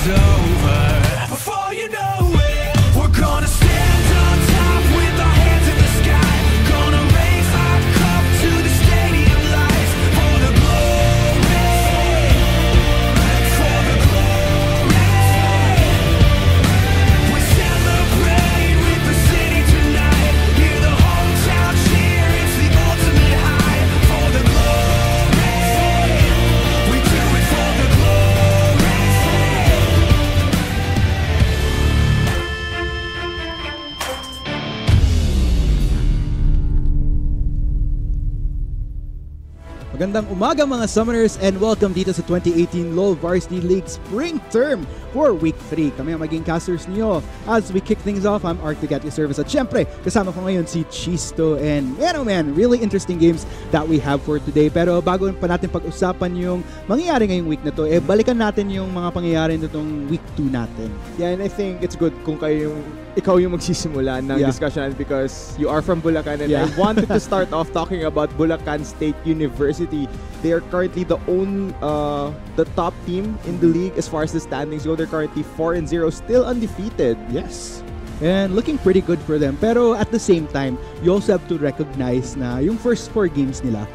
is over. Before you know it, we're gonna stand on top with our hands in the sky. Gonna raise our cup to the stadium lights for the glory, for the glory. We celebrate with the city tonight. Hear the whole town cheer, it's the ultimate high. For the glory, we do it for the glory. Magandang umaga mga Summoners and welcome dito sa 2018 LOL Varsity League Spring Term for Week 3. Kami ang maging casters niyo. As we kick things off, I'm Arctic at your service. At syempre, kasama ko ngayon si Chisto and man, really interesting games that we have for today. Pero bago pa natin pag-usapan yung mangyayari ngayong week na to, balikan natin yung mga pangyayari nitong Week 2 natin. Yeah, and I think it's good kung ikaw yung magsisimula ng discussion because you are from Bulacan and I wanted to start off talking about Bulacan State University. They are currently the top team in the league as far as the standings go. They're currently 4-0, still undefeated. Yes. And looking pretty good for them. Pero at the same time, you also have to recognize na yung first 4 games nila,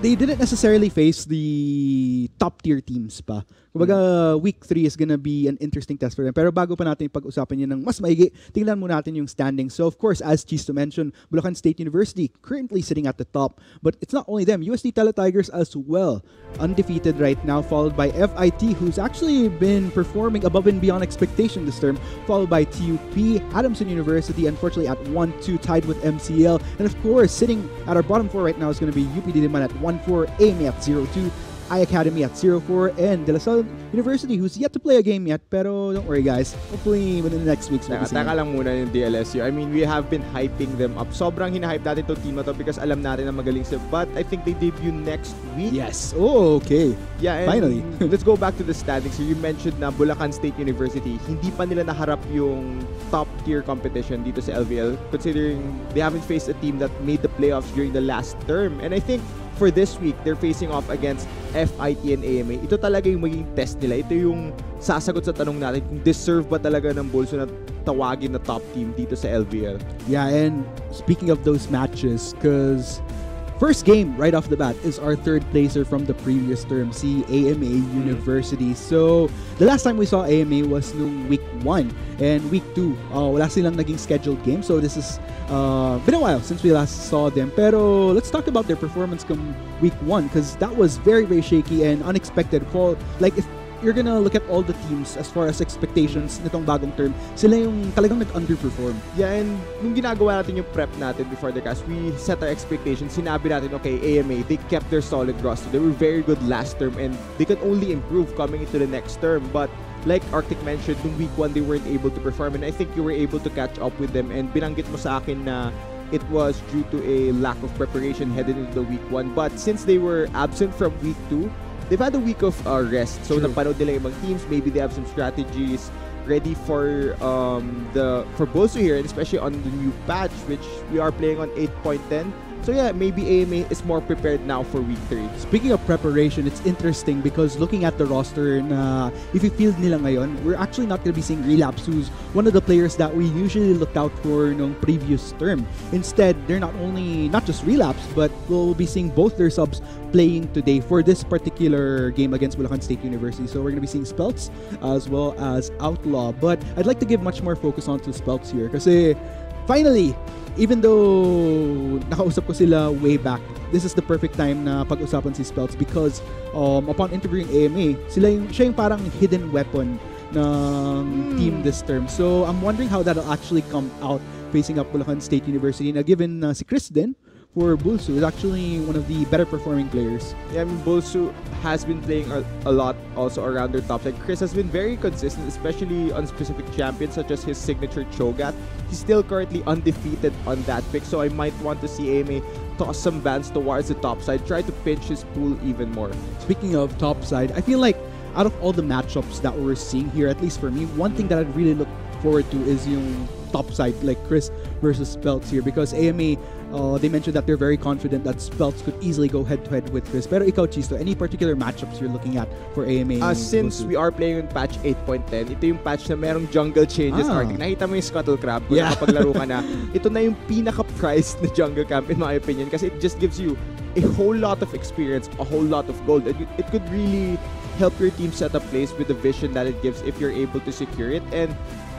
they didn't necessarily face the top tier teams pa. Kumbaga, Week 3 is gonna be an interesting test for them. Pero bago pa natin pag-usapan yun ng mas maigi, tingnan mo natin yung standings. So of course, as Chisto mentioned, Bulacan State University currently sitting at the top. But it's not only them, USD Teletigers as well. Undefeated right now, followed by FIT, who's actually been performing above and beyond expectation this term, followed by TUP, Adamson University, unfortunately at 1-2, tied with MCL. And of course, sitting at our bottom 4 right now is going to be UP Diliman at 1-4, AME at 0-2, I-Academy at 0-4, and De La Salle University, who's yet to play a game yet, pero don't worry guys, hopefully within the next weeks we'll be seeing. Taka lang muna yung DLSU. I mean, we have been hyping them up. Sobrang hinahype natin itong team na to because alam natin na magaling sila. But I think they debut next week. Yes. Oh, okay. Yeah, and finally. Let's go back to the standings. So you mentioned na Bulacan State University, hindi pa nila naharap yung top tier competition dito sa LVL considering they haven't faced a team that made the playoffs during the last term. And I think for this week, they're facing off against FIT and AMA. Ito talaga yung magiging test nila. Ito yung sasagot sa tanong natin kung deserve ba talaga ng BULSU na tawagin na top team dito sa LVL. Yeah, and speaking of those matches, because first game right off the bat is our third placer from the previous term, si AMA University. So the last time we saw AMA was nung Week 1 and Week 2. Wala silang naging scheduled game. So this is been a while since we last saw them. Pero let's talk about their performance come Week 1 because that was very, very shaky and unexpected. Like if you're gonna look at all the teams as far as expectations nitong bagong term, sila yung talagang nag-underperform. Yeah, and nung ginagawa natin yung prep natin before the cast, we set our expectations. Sinabi natin, okay, AMA, they kept their solid roster. They were very good last term and they could only improve coming into the next term. But like Arctic mentioned, nung Week 1, they weren't able to perform and I think you were able to catch up with them and binanggit mo sa akin na it was due to a lack of preparation headed into the Week 1. But since they were absent from Week 2, they've had a week of rest. So napanood nila yung ibang teams. Maybe they have some strategies ready for BULSU here, and especially on the new patch, which we are playing on 8.10. So yeah, maybe AMA is more prepared now for Week 3. Speaking of preparation, it's interesting because looking at the roster na if you field nila ngayon, we're actually not going to be seeing Relapse, who's one of the players that we usually looked out for nung previous term. Instead, they're not just Relapse, but we'll be seeing both their subs playing today for this particular game against Bulacan State University. So we're going to be seeing Spelts as well as Outlaw. But I'd like to give much more focus on to Spelts here kasi finally, even though nakausap ko sila way back, this is the perfect time na pag-usapan si Spelts because upon interviewing AMA, siya yung parang hidden weapon ng team this term. So I'm wondering how that'll actually come out facing up Bulacan State University na given si Chris din for BULSU is actually one of the better performing players. Yeah, I mean, BULSU has been playing a lot also around their top side. Chris has been very consistent, especially on specific champions such as his signature Cho'Gath. He's still currently undefeated on that pick, so I might want to see AMA toss some bans towards the top side, try to pinch his pool even more. Speaking of top side, I feel like out of all the matchups that we're seeing here, at least for me, one thing that I'd really look forward to is yung top side, like Chris versus Spelts here because AMA, they mentioned that they're very confident that Spelts could easily go head-to-head with Chris. Pero ikaw, Chisto, any particular matchups you're looking at for AMA? Since we are playing in patch 8.10, ito yung patch na merong jungle changes. Arctic. Nakita mo yung Scuttle Crab kung nakapaglaro ka na. Ito na yung pinaka-priced na jungle camp in my opinion kasi it just gives you a whole lot of experience, a whole lot of gold. It could really help your team set up plays with the vision that it gives if you're able to secure it. And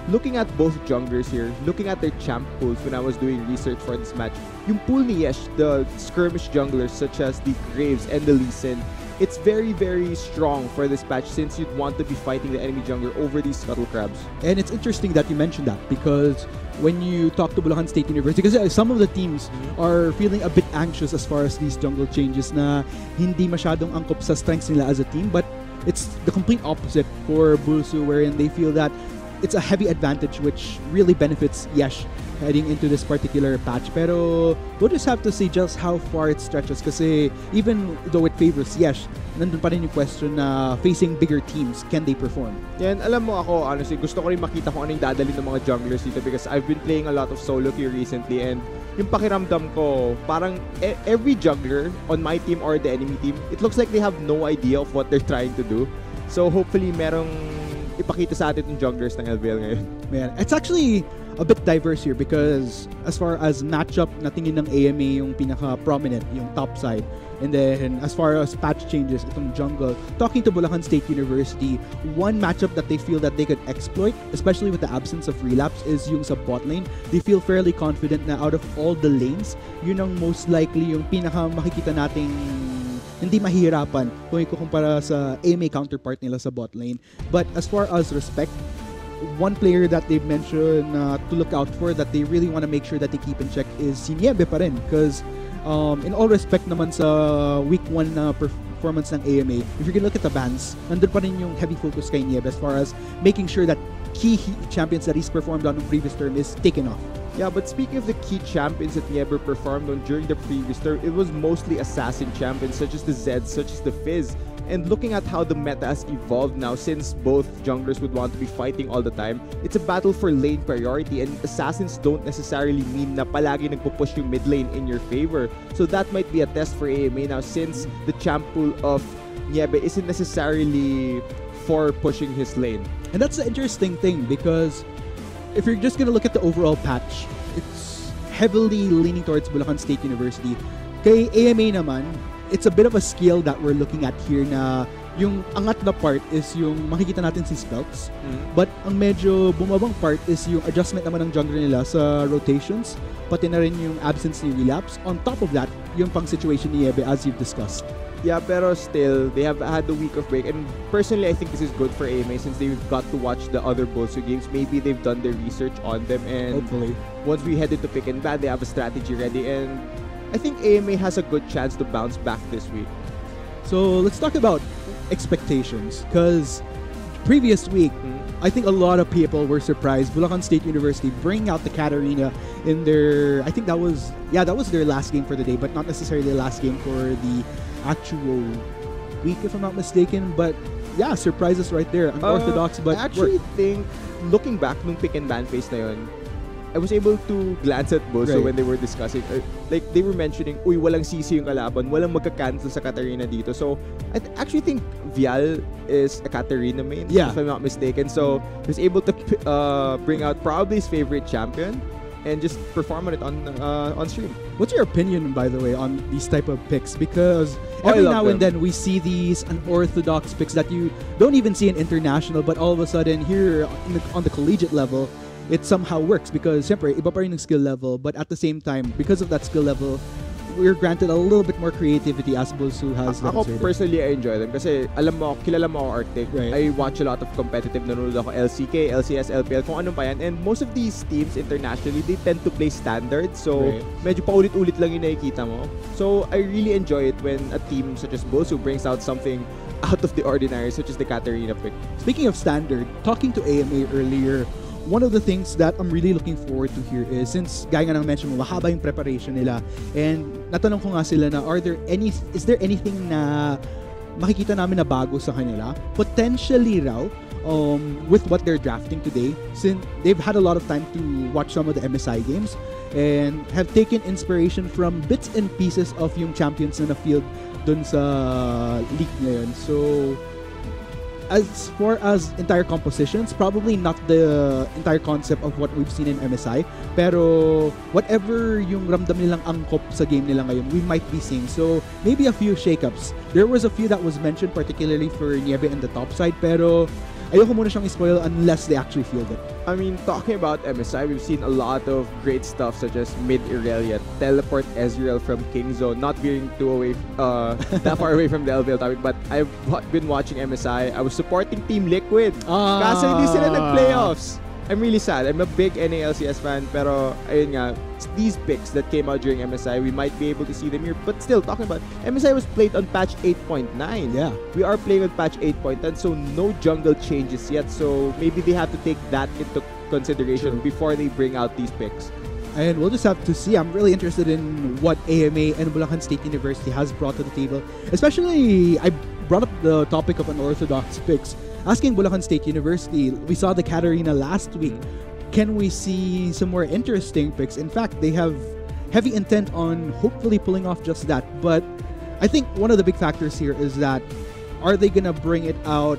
looking at both junglers here, looking at their champ pools when I was doing research for this match, yung pool ni Yesh, the skirmish junglers such as the Graves and the Lee Sin, it's very, very strong for this patch since you'd want to be fighting the enemy jungler over these Scuttle Crabs. And it's interesting that you mentioned that because when you talk to Bulacan State University, because some of the teams are feeling a bit anxious as far as these jungle changes na hindi masyadong angkop sa strengths nila as a team, but it's the complete opposite for BULSU wherein they feel that it's a heavy advantage which really benefits Yesh heading into this particular patch. Pero we'll just have to see just how far it stretches kasi even though it favors Yesh, nandun pa rin yung question na facing bigger teams, can they perform? Yan, alam mo ako, honestly, gusto ko rin makita kung ano yung dadalhin ng mga junglers dito because I've been playing a lot of solo queue recently and yung pakiramdam ko, parang every jungler on my team or the enemy team, it looks like they have no idea of what they're trying to do. So hopefully merong ipakita sa atin yung junglers ng LVL ngayon. Man, it's actually a bit diverse here because as far as matchup na tingin ng AMA yung pinaka-prominent, yung top side. And then as far as patch changes, itong jungle, talking to Bulacan State University, one matchup that they feel that they could exploit, especially with the absence of relapse, is yung sa bot lane. They feel fairly confident na out of all the lanes, yun ang most likely yung pinaka-makikita nating hindi mahihirapan kung ikukumpara sa AMA counterpart nila sa bot lane. But as far as respect, one player that they've mentioned to look out for, that they really want to make sure that they keep in check is si Niebe pa rin. Because in all respect naman sa week 1 na performance ng AMA, if you're gonna look at the bans, nandun pa rin yung heavy focus kay Niebe as far as making sure that key champions that he's performed on the previous term is taken off. Yeah, but speaking of the key champions that Nieber performed on during the previous term, it was mostly assassin champions such as the Zeds, such as the Fizz. And looking at how the meta has evolved now, since both junglers would want to be fighting all the time, it's a battle for lane priority, and assassins don't necessarily mean na palagi nagpupush yung mid lane in your favor. So that might be a test for AMA now, since the champ pool of Niebe isn't necessarily for pushing his lane. And that's the interesting thing because if you're just gonna look at the overall patch, it's heavily leaning towards Bulacan State University. Kay AMA naman, it's a bit of a skill that we're looking at here na yung angat na part is yung makikita natin si Spelts. But ang medyo bumabang part is yung adjustment naman ng jungler nila sa rotations, pati na rin yung absence ni relapse. On top of that, yung pang situation ni Yebe as you've discussed. Yeah, pero still, they have had a week of break. And personally, I think this is good for AMA since they've got to watch the other BULSU games. Maybe they've done their research on them. And hopefully, once we head into pick and ban, they have a strategy ready. And I think AMA has a good chance to bounce back this week. So let's talk about expectations. Because previous week, I think a lot of people were surprised. Bulacan State University bringing out the Katarina in their, I think that was their last game for the day, but not necessarily the last game for the actual week, if I'm not mistaken. But yeah, surprises right there. Unorthodox, but I actually think, looking back nung pick and ban phase na yun, I was able to glance at BULSU when they were discussing, like they were mentioning, uy, walang CC yung kalaban, walang magka-cancel sa Katarina dito. So I actually think Vial is a Katarina main, if I'm not mistaken. So he was able to bring out probably his favorite champion and just perform on it on stream. What's your opinion, by the way, on these type of picks? Because every now and then we see these unorthodox picks that you don't even see in international, but all of a sudden here on the collegiate level, it somehow works because siyempre, iba pa rin yung skill level, but at the same time, because of that skill level, we're granted a little bit more creativity as BULSU has Ako demonstrated. personally, I enjoy them kasi kilala mo ako Arctic. I watch a lot of competitive, nanonood ako LCK, LCS, LPL, kung ano pa yan. And most of these teams internationally, they tend to play standard. So, medyo paulit-ulit lang yung nakikita mo. So, I really enjoy it when a team such as BULSU brings out something out of the ordinary, such as the Katarina pick. Speaking of standard, talking to AMA earlier, one of the things that I'm really looking forward to here is, since gaya nga nang mention mo, mahaba yung preparation nila, and natanong ko nga sila na, is there anything na makikita namin na bago sa kanila? Potentially raw, with what they're drafting today, since they've had a lot of time to watch some of the MSI games and have taken inspiration from bits and pieces of yung champions na na-field dun sa league ngayon. So, as far as entire compositions, probably not the entire concept of what we've seen in MSI, pero whatever yung ramdam nilang angkop sa game nila ngayon, we might be seeing. So, maybe a few shakeups. There was a few that was mentioned, particularly for Nieve in the top side, pero ayoko muna siyang spoil unless they actually field it. I mean, talking about MSI, we've seen a lot of great stuff such as mid Irelia, teleport Ezreal from King Zone, not being too away, that far away from the LVL topic, but I've been watching MSI. I was supporting Team Liquid. Kaso hindi sila nag-playoffs. I'm really sad. I'm a big NALCS fan, pero ayun nga, these picks that came out during MSI, we might be able to see them here. But still, talking about MSI was played on patch 8.9. Yeah. We are playing on patch 8.10, so no jungle changes yet. So maybe they have to take that into consideration before they bring out these picks. And we'll just have to see. I'm really interested in what AMA and Bulacan State University has brought to the table. Especially, I brought up the topic of unorthodox picks. Asking Bulacan State University, we saw the Katarina last week. Can we see some more interesting picks? In fact, they have heavy intent on hopefully pulling off just that. But I think one of the big factors here is that, are they gonna bring it out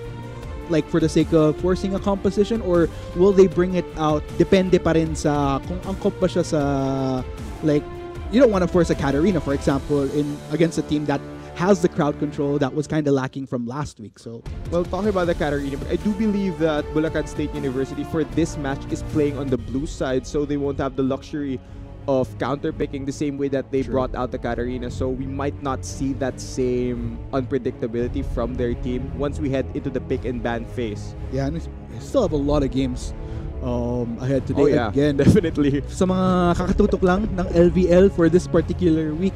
like for the sake of forcing a composition, or will they bring it out depende pa rin sa kung angkop ba siya sa, like, you don't want to force a Katarina, for example, in against a team that has the crowd control that was kind of lacking from last week. So, well, talking about the Katarina, I do believe that Bulacan State University for this match is playing on the blue side, so they won't have the luxury of counter-picking the same way that they brought out the Katarina. So we might not see that same unpredictability from their team once we head into the pick and ban phase. yeah, and we still have a lot of games ahead today. Oh yeah, again. definitely. Sa mga kakatutok lang ng LVL for this particular week,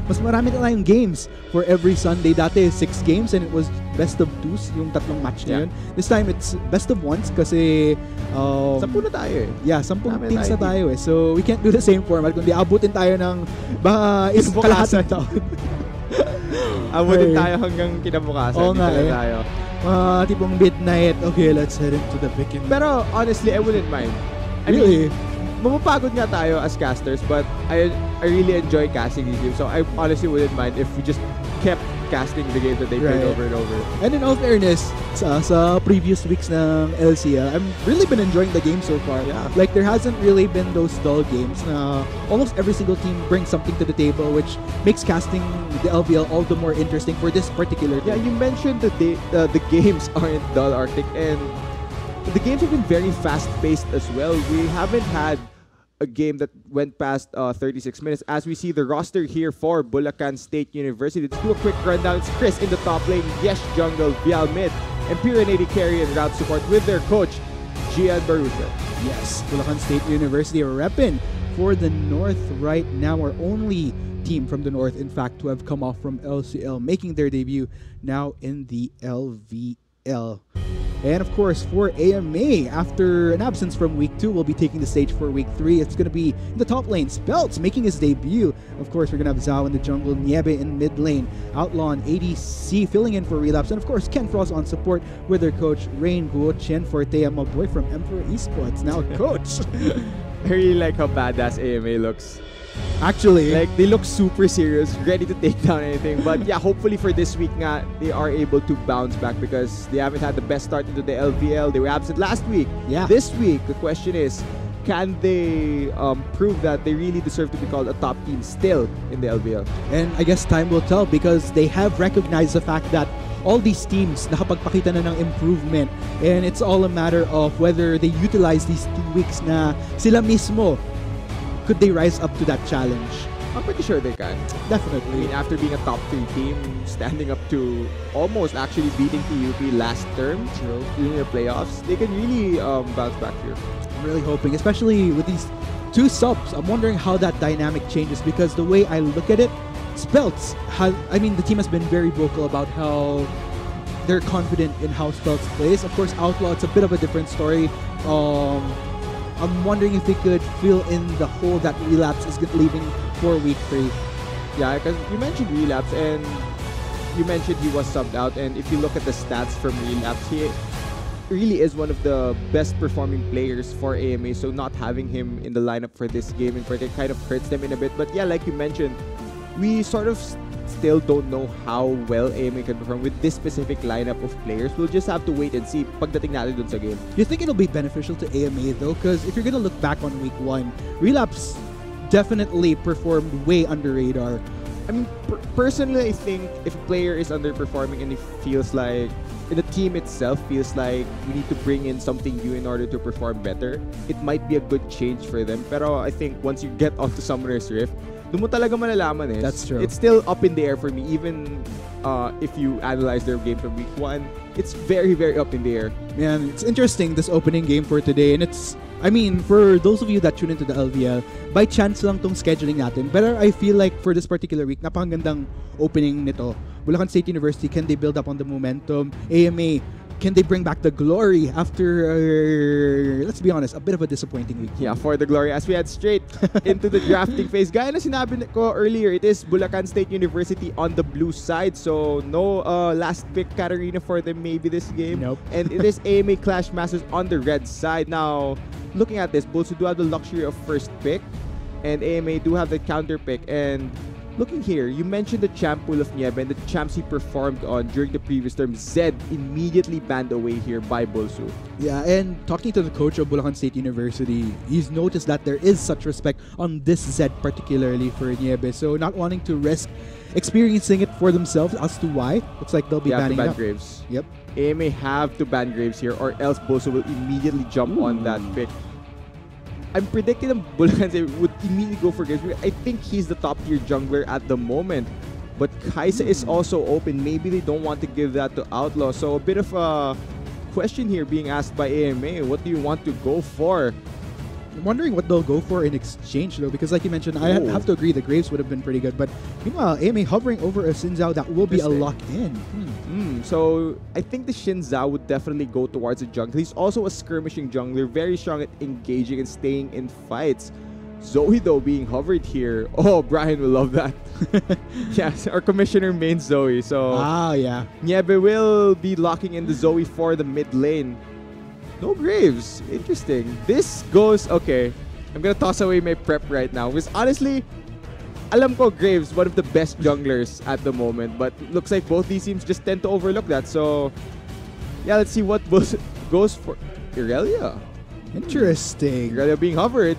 mas marami na tayong games for every Sunday. Dati, 6 games and it was best of 2s, yung tatlong match na yun. This time, it's best of 1s kasi 10 na tayo eh. Yeah, 10 teams na tayo eh. So, we can't do the same format. Kundi abutin tayo ng isang kalahating taon. Abutin tayo hanggang kinabukasan. Oo nga eh. Tayo. Tipong midnight, okay, let's head into the pick and... Pero honestly, I wouldn't mind. I Really? mean, mapapagod nga tayo as casters, but I really enjoy casting these games. So I honestly wouldn't mind if we just kept casting the game that they played over and over. And in all fairness, sa previous weeks ng LCL, I've really been enjoying the game so far. Yeah. Like, there hasn't really been those dull games na almost every single team brings something to the table, which makes casting the LVL all the more interesting for this particular team. Yeah, you mentioned that the games aren't dull, Arctic, and the games have been very fast-paced as well. We haven't had a game that went past 36 minutes. As we see the roster here for Bulacan State University. Let's do a quick rundown. It's Chris in the top lane, Yesh jungle, Vial mid, and Piranesi carry and route support with their coach, Gian Barusha. Yes, Bulacan State University are repping for the North right now. Our only team from the North, in fact, to have come off from LCL, making their debut now in the LVL. And of course, for AMA, after an absence from week 2, we'll be taking the stage for week 3. It's going to be in the top lane, Speltz making his debut. Of course, we're going to have Zhao in the jungle, Niebe in mid lane, Outlaw and ADC filling in for Relapse, and of course, Ken Frost on support with their coach, Rain Guo Chen Fortea, my boy from Emperor Esports, now coach. I really like how badass AMA looks. Actually, Like, they look super serious, ready to take down anything. But yeah, hopefully for this week nga, they are able to bounce back because they haven't had the best start into the LVL. They were absent last week. Yeah. This week, the question is, can they prove that they really deserve to be called a top team still in the LVL? and I guess time will tell because they have recognized the fact that all these teams nakapagpakita na ng improvement, and it's all a matter of whether they utilize these 2 weeks na sila mismo. Could they rise up to that challenge? I'm pretty sure they can. I Definitely. mean, after being a top 3 team, standing up to almost actually beating PUP last term during the playoffs, they can really bounce back here. I'm really hoping, especially with these 2 subs. I'm wondering how that dynamic changes because the way I look at it, Speltz the team has been very vocal about how they're confident in how Speltz plays. Of course, Outlaw, it's a bit of a different story. I'm wondering if they could fill in the hole that Relapse is leaving for week 3. Yeah, because you mentioned Relapse and you mentioned he was subbed out, and if you look at the stats from Relapse, really is one of the best performing players for AMA, so not having him in the lineup for this game in particular kind of hurts them in a bit. But yeah, like you mentioned, we sort of still don't know how well AMA can perform with this specific lineup of players. We'll just have to wait and see pagdating natin dun sa game. You think it'll be beneficial to AMA though? Because if you're gonna look back on week 1, Relapse definitely performed way under radar. I mean, personally, I think if a player is underperforming and it feels like the team itself feels like we need to bring in something new in order to perform better, it might be a good change for them. Pero I think once you get onto Summoner's Rift, doon mo talaga malalaman eh. That's true. It's still up in the air for me, even if you analyze their game from week 1. It's very, very up in the air. Man, it's interesting, this opening game for today. And it's, I mean, for those of you that tune into the LVL, by chance lang tong scheduling natin. But I feel like for this particular week, napakagandang opening nito. Bulacan State University, can they build up on the momentum? AMA, can they bring back the glory after, let's be honest, a bit of a disappointing week? Yeah, for the glory. As we head straight into the drafting phase. Gaya na sinabi ko earlier, it is Bulacan State University on the blue side. So no last pick Katarina for them maybe this game. Nope. And it is AMA Clash Masters on the red side. Now, looking at this, BULSU do have the luxury of first pick. And AMA do have the counter pick. And looking here, you mentioned the champ pool of Nieve and the champs he performed on during the previous term. Zed immediately banned away here by BULSU. Yeah, and talking to the coach of Bulacan State University, he's noticed that there is such respect on this Zed particularly for Nieve. So not wanting to risk experiencing it for themselves as to why. Looks like they'll be banning ban up. Graves. Yep. AMA have to ban Graves here or else BULSU will immediately jump on that pick. I'm predicting that Bulacan State would immediately go for Graves. I think he's the top tier jungler at the moment. But Kaisa is also open. Maybe they don't want to give that to Outlaw. So a bit of a question here being asked by AMA. What do you want to go for? I'm wondering what they'll go for in exchange though, because like you mentioned, I have to agree the Graves would have been pretty good. But meanwhile, AMA hovering over a Xin Zhao that will be a lock-in. So I think the Xin Zhao would definitely go towards a jungler. He's also a skirmishing jungler, very strong at engaging and staying in fights. Zoe though being hovered here. Oh, Brian will love that. Yes, our commissioner mains Zoe. So yeah. Nieve will be locking in the Zoe for the mid lane. No Graves. Interesting. This goes... Okay. I'm gonna toss away my prep right now. Because honestly, alam ko Graves, one of the best junglers at the moment. But looks like both these teams just tend to overlook that. So, yeah, let's see what goes for... Irelia. Interesting. Irelia being hovered.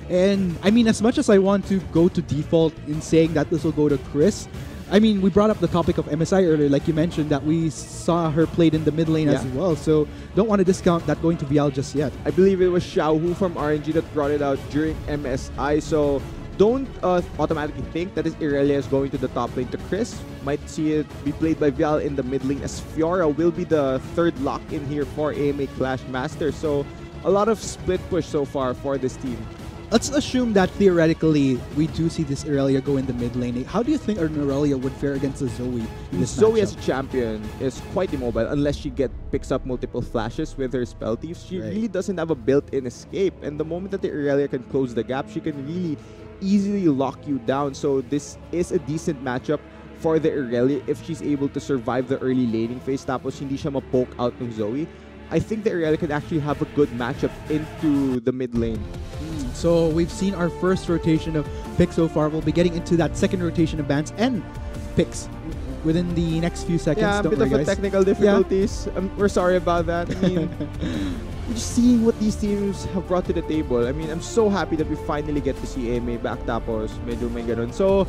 And, I mean, as much as I want to go to default in saying that this will go to Chris, I mean, we brought up the topic of MSI earlier, like you mentioned, that we saw her played in the mid lane as well. So don't want to discount that going to Vial just yet. I believe it was Xiaohu from RNG that brought it out during MSI. So don't automatically think that Irelia is going to the top lane to Chris. Might see it be played by Vial in the mid lane as Fiora will be the third lock in here for AMA Clash Master. So a lot of split push so far for this team. Let's assume that theoretically we do see this Irelia go in the mid lane. How do you think an Irelia would fare against a Zoe in this Zoe matchup? as a champion is quite immobile unless she picks up multiple flashes with her spell thieves. She really doesn't have a built-in escape, and the moment that the Irelia can close the gap, she can really easily lock you down. So this is a decent matchup for the Irelia if she's able to survive the early laning phase tapos hindi siya ma-poke out ng Zoe. I think the Irelia can actually have a good matchup into the mid lane. So we've seen our first rotation of picks so far. We'll be getting into that second rotation of bans and picks within the next few seconds. Yeah, a Don't bit worry, of guys. technical difficulties. We're sorry about that. I mean, just seeing what these teams have brought to the table. I mean, I'm so happy that we finally get to see AMA back tapos medyo may ganun. So,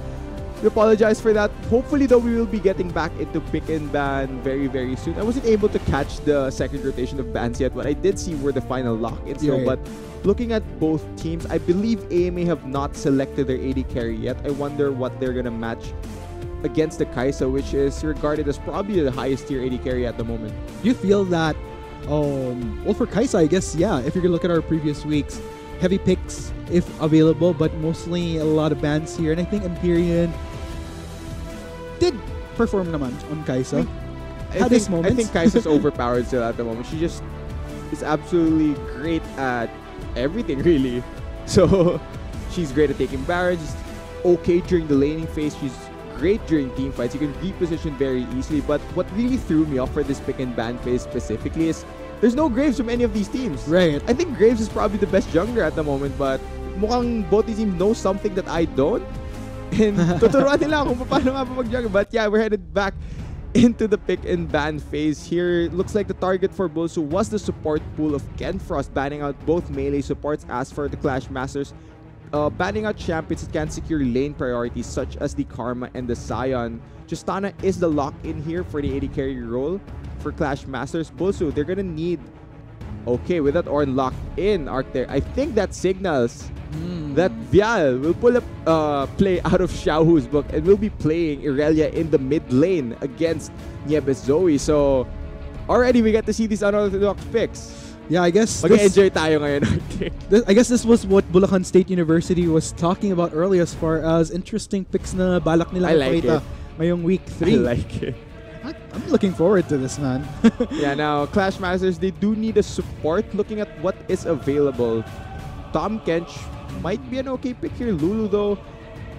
we apologize for that. Hopefully, though, we will be getting back into pick and ban very, very soon. I wasn't able to catch the second rotation of bans yet. What I did see were the final lock-ins. So, but looking at both teams, I believe AMA have not selected their AD carry yet. I wonder what they're gonna match against the Kaisa, which is regarded as probably the highest tier AD carry at the moment. Do you feel that, well, for Kaisa, I guess, yeah, if you're gonna look at our previous weeks, heavy picks if available, but mostly a lot of bans here. And I think Empyrean did perform naman on Kaisa. I think Kaisa's overpowered still at the moment. She just is absolutely great at everything, really. So she's great at taking barrage, she's okay during the laning phase, she's great during team fights. You can reposition very easily. But what really threw me off for this pick and ban phase specifically is there's no Graves from any of these teams. Right. I think Graves is probably the best jungler at the moment, but mukhang both these teams know something that I don't. And tuturuan nila kung paano nga ba mag-jungler. But yeah, we're headed back into the pick and ban phase here. Looks like the target for BULSU was the support pool of Ken Frost, banning out both melee supports. As for the Clash Masters, banning out champions that can secure lane priorities such as the Karma and the Scion. Justana is the lock-in here for the AD carry role for Clash Masters. BULSU, they're gonna need... Okay, with that Ornn locked in, Arc there, I think that signals that Vial will pull a play out of Xiaohu's book and will be playing Irelia in the mid lane against Nieves Zoe. So, already we get to see these unorthodox picks. Yeah, I guess Mag-enjoy tayo ngayon, I guess this was what Bulacan State University was talking about earlier as far as interesting picks na balak nila ipakita ngayong week 3. I like it. I'm looking forward to this, man. Yeah, now Clash Masters, they do need a support. Looking at what is available, Tom Kench might be an okay pick here. Lulu, though,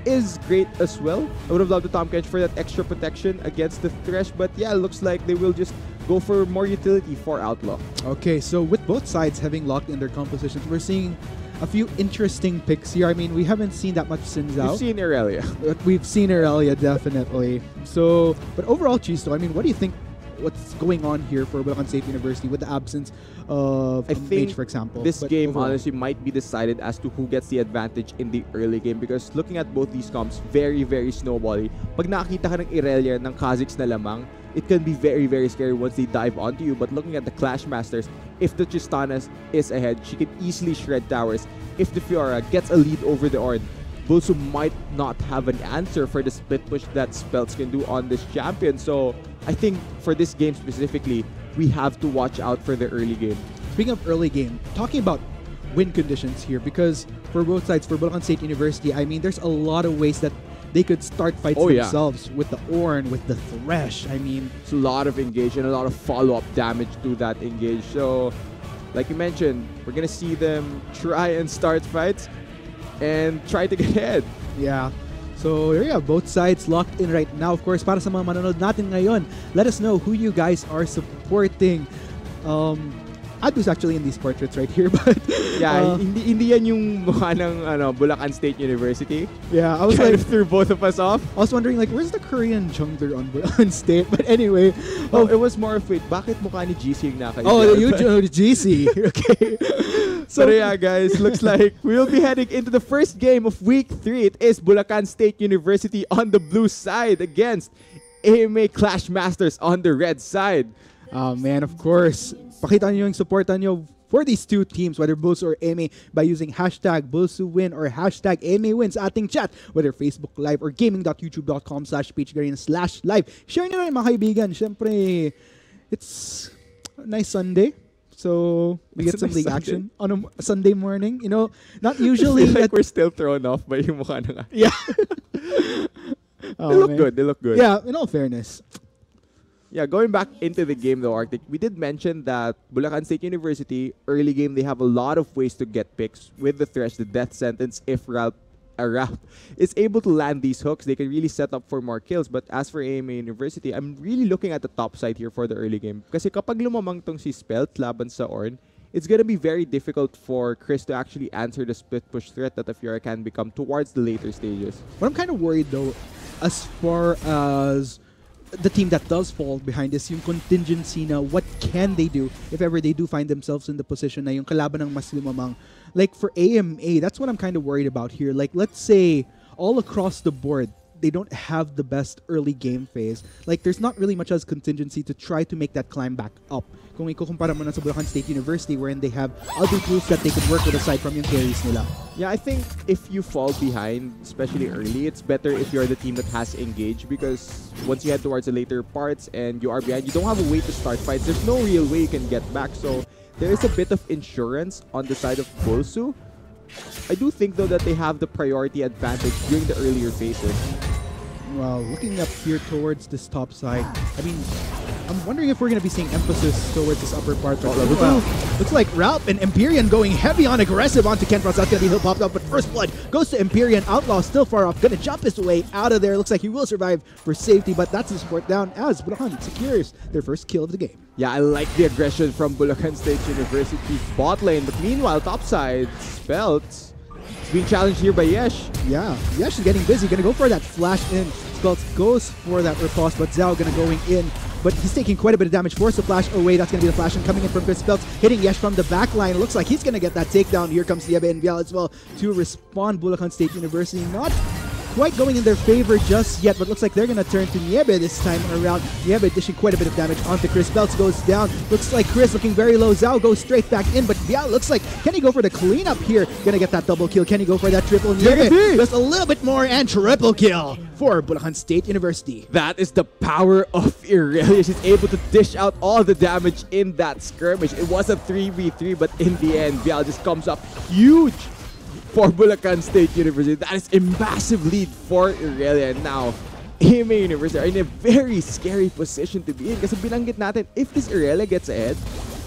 is great as well. I would have loved the Tom Kench for that extra protection against the Thresh, but yeah, it looks like they will just go for more utility for Outlaw. Okay, so with both sides having locked in their compositions, we're seeing a few interesting picks here. I mean, we haven't seen that much Xin Zhao. We've seen Irelia. We've seen Irelia, definitely. So, but overall, Chisto, I mean, what do you think what's going on here for Bulacan State University with the absence of Mage, for example? This but game overall, honestly might be decided as to who gets the advantage in the early game, because looking at both these comps, very, very snowbally. Pag nakakita ka ng Irelia ng Kha'Zix na lamang, it can be very, very scary once they dive onto you. But looking at the Clash Masters, if the Tristana is ahead, she can easily shred towers. If the Fiora gets a lead over the Ornn, BULSU might not have an answer for the split push that Spells can do on this champion. So I think for this game specifically, we have to watch out for the early game. Speaking of early game, talking about win conditions here, because for both sides, for Bulacan State University, I mean, there's a lot of ways that they could start fights themselves with the Ornn, with the Thresh. I mean, it's a lot of engage and a lot of follow-up damage to that engage. So, like you mentioned, we're gonna see them try and start fights and try to get ahead. Yeah. So, yeah, both sides locked in right now. Of course, para sa mga manonood natin ngayon, let us know who you guys are supporting. Adu's actually in these portraits right here, but yeah, hindi yan yung mukha ng Bulacan State University. Yeah, I was kind like, of threw both of us off. I was wondering, like, where's the Korean jungler on Bulacan State? But anyway, it was more of, wait, bakit mukha ni GC yung naka? Oh, you GC. Okay. So yeah, guys, looks like we'll be heading into the first game of week 3. It is Bulacan State University on the blue side against AMA Clash Masters on the red side. Oh man, of course. Pakita nyo yung supportan nyo for these two teams, whether BULSU or AMA, by using hashtag BULSUWin or hashtag AMAWins sa ating chat, whether Facebook Live or gaming.youtube.com/pgarin/live. Share nyo na yung mga kaibigan. Siyempre, it's a nice Sunday. So, we get some league action on a Sunday morning. You know, not usually. I feel like we're still thrown off by yung mukha na nga. Yeah. They look good. They look good. Yeah, in all fairness. Yeah, going back into the game though, Arctic, we did mention that Bulacan State University, early game, they have a lot of ways to get picks with the Thresh, the death sentence. If Ralph is able to land these hooks, they can really set up for more kills. But as for AMA University, I'm really looking at the top side here for the early game. Kasi kapag lumamang tong si Spelt laban sa Ornn, it's gonna be very difficult for Chris to actually answer the split push threat that the Fiora can become towards the later stages. What I'm kind of worried though, as far as the team that does fall behind is yung contingency na what can they do if ever they do find themselves in the position na yung kalaban ng mas lumamang. Like for AMA, that's what I'm kind of worried about here. Like let's say all across the board, they don't have the best early game phase. Like there's not really much as contingency to try to make that climb back up. Kung ikukumpara mo na sa Bulacan State University wherein they have other tools that they could work with aside from yung carries nila. Yeah, I think if you fall behind, especially early, it's better if you're the team that has engaged, because once you head towards the later parts and you are behind, you don't have a way to start fights. There's no real way you can get back. So there is a bit of insurance on the side of BULSU. I do think though that they have the priority advantage during the earlier phases. Well, looking up here towards this top side, I mean, I'm wondering if we're going to be seeing emphasis towards this upper part. Right now. Looks like Ralph and Empyrean going heavy on aggressive onto Ken Frost. That's going to be popped up, but first blood goes to Empyrean. Outlaw still far off, going to jump his way out of there. Looks like he will survive for safety, but that's the support down as Bulacan secures their first kill of the game. Yeah, I like the aggression from Bulacan State University's bot lane. But meanwhile, topside, Speltz is being challenged here by Yesh. Yeah, Yesh is getting busy. Gonna go for that flash in. Speltz goes for that riposte, but Zhao gonna going in. But he's taking quite a bit of damage. Force the flash away. That's going to be the flash in coming in from Chris Speltz. Hitting Yesh from the back line. Looks like he's going to get that takedown. Here comes Niebe and Vial as well to respond. Bulacan State University not quite going in their favor just yet, but looks like they're going to turn to Niebe this time around. Niebe dishing quite a bit of damage onto Chris. Speltz goes down. Looks like Chris looking very low. Zhao goes straight back in, but Vial looks like, can he go for the cleanup here? Going to get that double kill. Can he go for that triple? Niebe just a little bit more and triple kill for Bulacan State University. That is the power of Irelia. She's able to dish out all the damage in that skirmish. It was a 3v3, but in the end, Vial just comes up huge for Bulacan State University. That is a massive lead for Irelia. And now, AMA University are in a very scary position to be in. Kasi binanggit natin, if this Irelia gets ahead,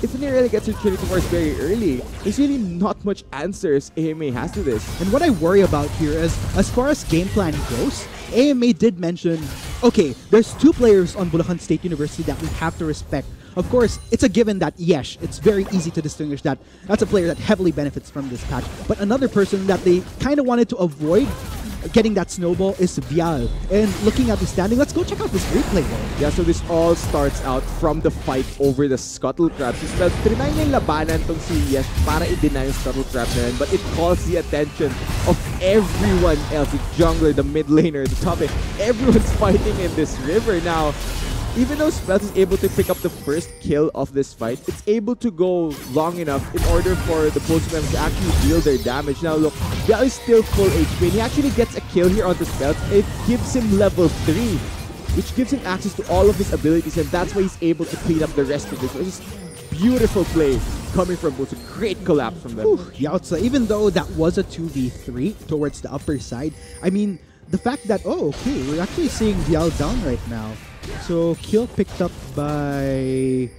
if an Irelia gets her Trinity Force very early, there's really not much answers AMA has to this. And what I worry about here is, as far as game plan goes, AMA did mention, okay, there's two players on Bulacan State University that we have to respect. Of course, it's a given that Yesh, it's very easy to distinguish that. That's a player that heavily benefits from this patch. But another person that they kind of wanted to avoid getting that snowball is Vial. And looking at the standing, let's go check out this replay though. Yeah, so this all starts out from the fight over the scuttle trap. So Speltz, trinay niya yung labanan tong si Yesh para i-deny yung scuttle trap na yun, but it calls the attention of everyone else. The jungler, the mid laner, the top lane. Everyone's fighting in this river now. Even though Speltz is able to pick up the first kill of this fight, it's able to go long enough in order for the BULSU members to actually deal their damage. Now look, Vial is still full HP and he actually gets a kill here onto Speltz. It gives him level 3, which gives him access to all of his abilities, and that's why he's able to clean up the rest of this. It's just beautiful play coming from BULSU. Great collapse from them. Yautza, even though that was a 2v3 towards the upper side, I mean, the fact that, oh, okay, we're actually seeing Vial down right now. So, kill picked up by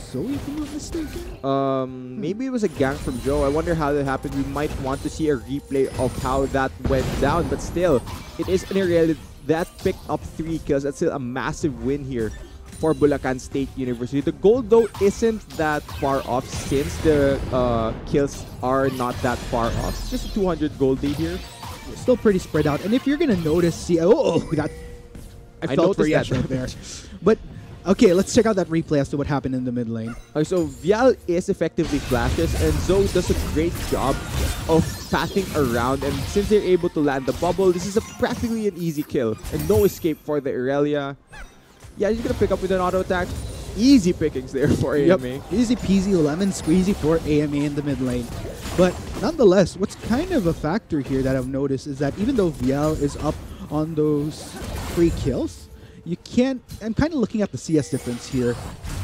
Zoe, if I'm not mistaken? Maybe it was a gank from Joe. I wonder how that happened. We might want to see a replay of how that went down, but still, it is an area that picked up 3 kills. That's still a massive win here for Bulacan State University. The goal, though, isn't that far off since the kills are not that far off. It's just a 200 gold lead here. Still pretty spread out. And if you're going to notice, see, that I felt for Yesh right there. But, okay, let's check out that replay as to what happened in the mid lane. Okay, so Vial is effectively flashes, and Zoe does a great job of pathing around. And since they're able to land the bubble, this is practically an easy kill. And no escape for the Irelia. Yeah, he's going to pick up with an auto attack. Easy pickings there for AMA. Yep. Easy peasy lemon squeezy for AMA in the mid lane. But nonetheless, what's kind of a factor here that I've noticed is that even though Vial is up on those 3 kills, you can't... I'm kind of looking at the CS difference here.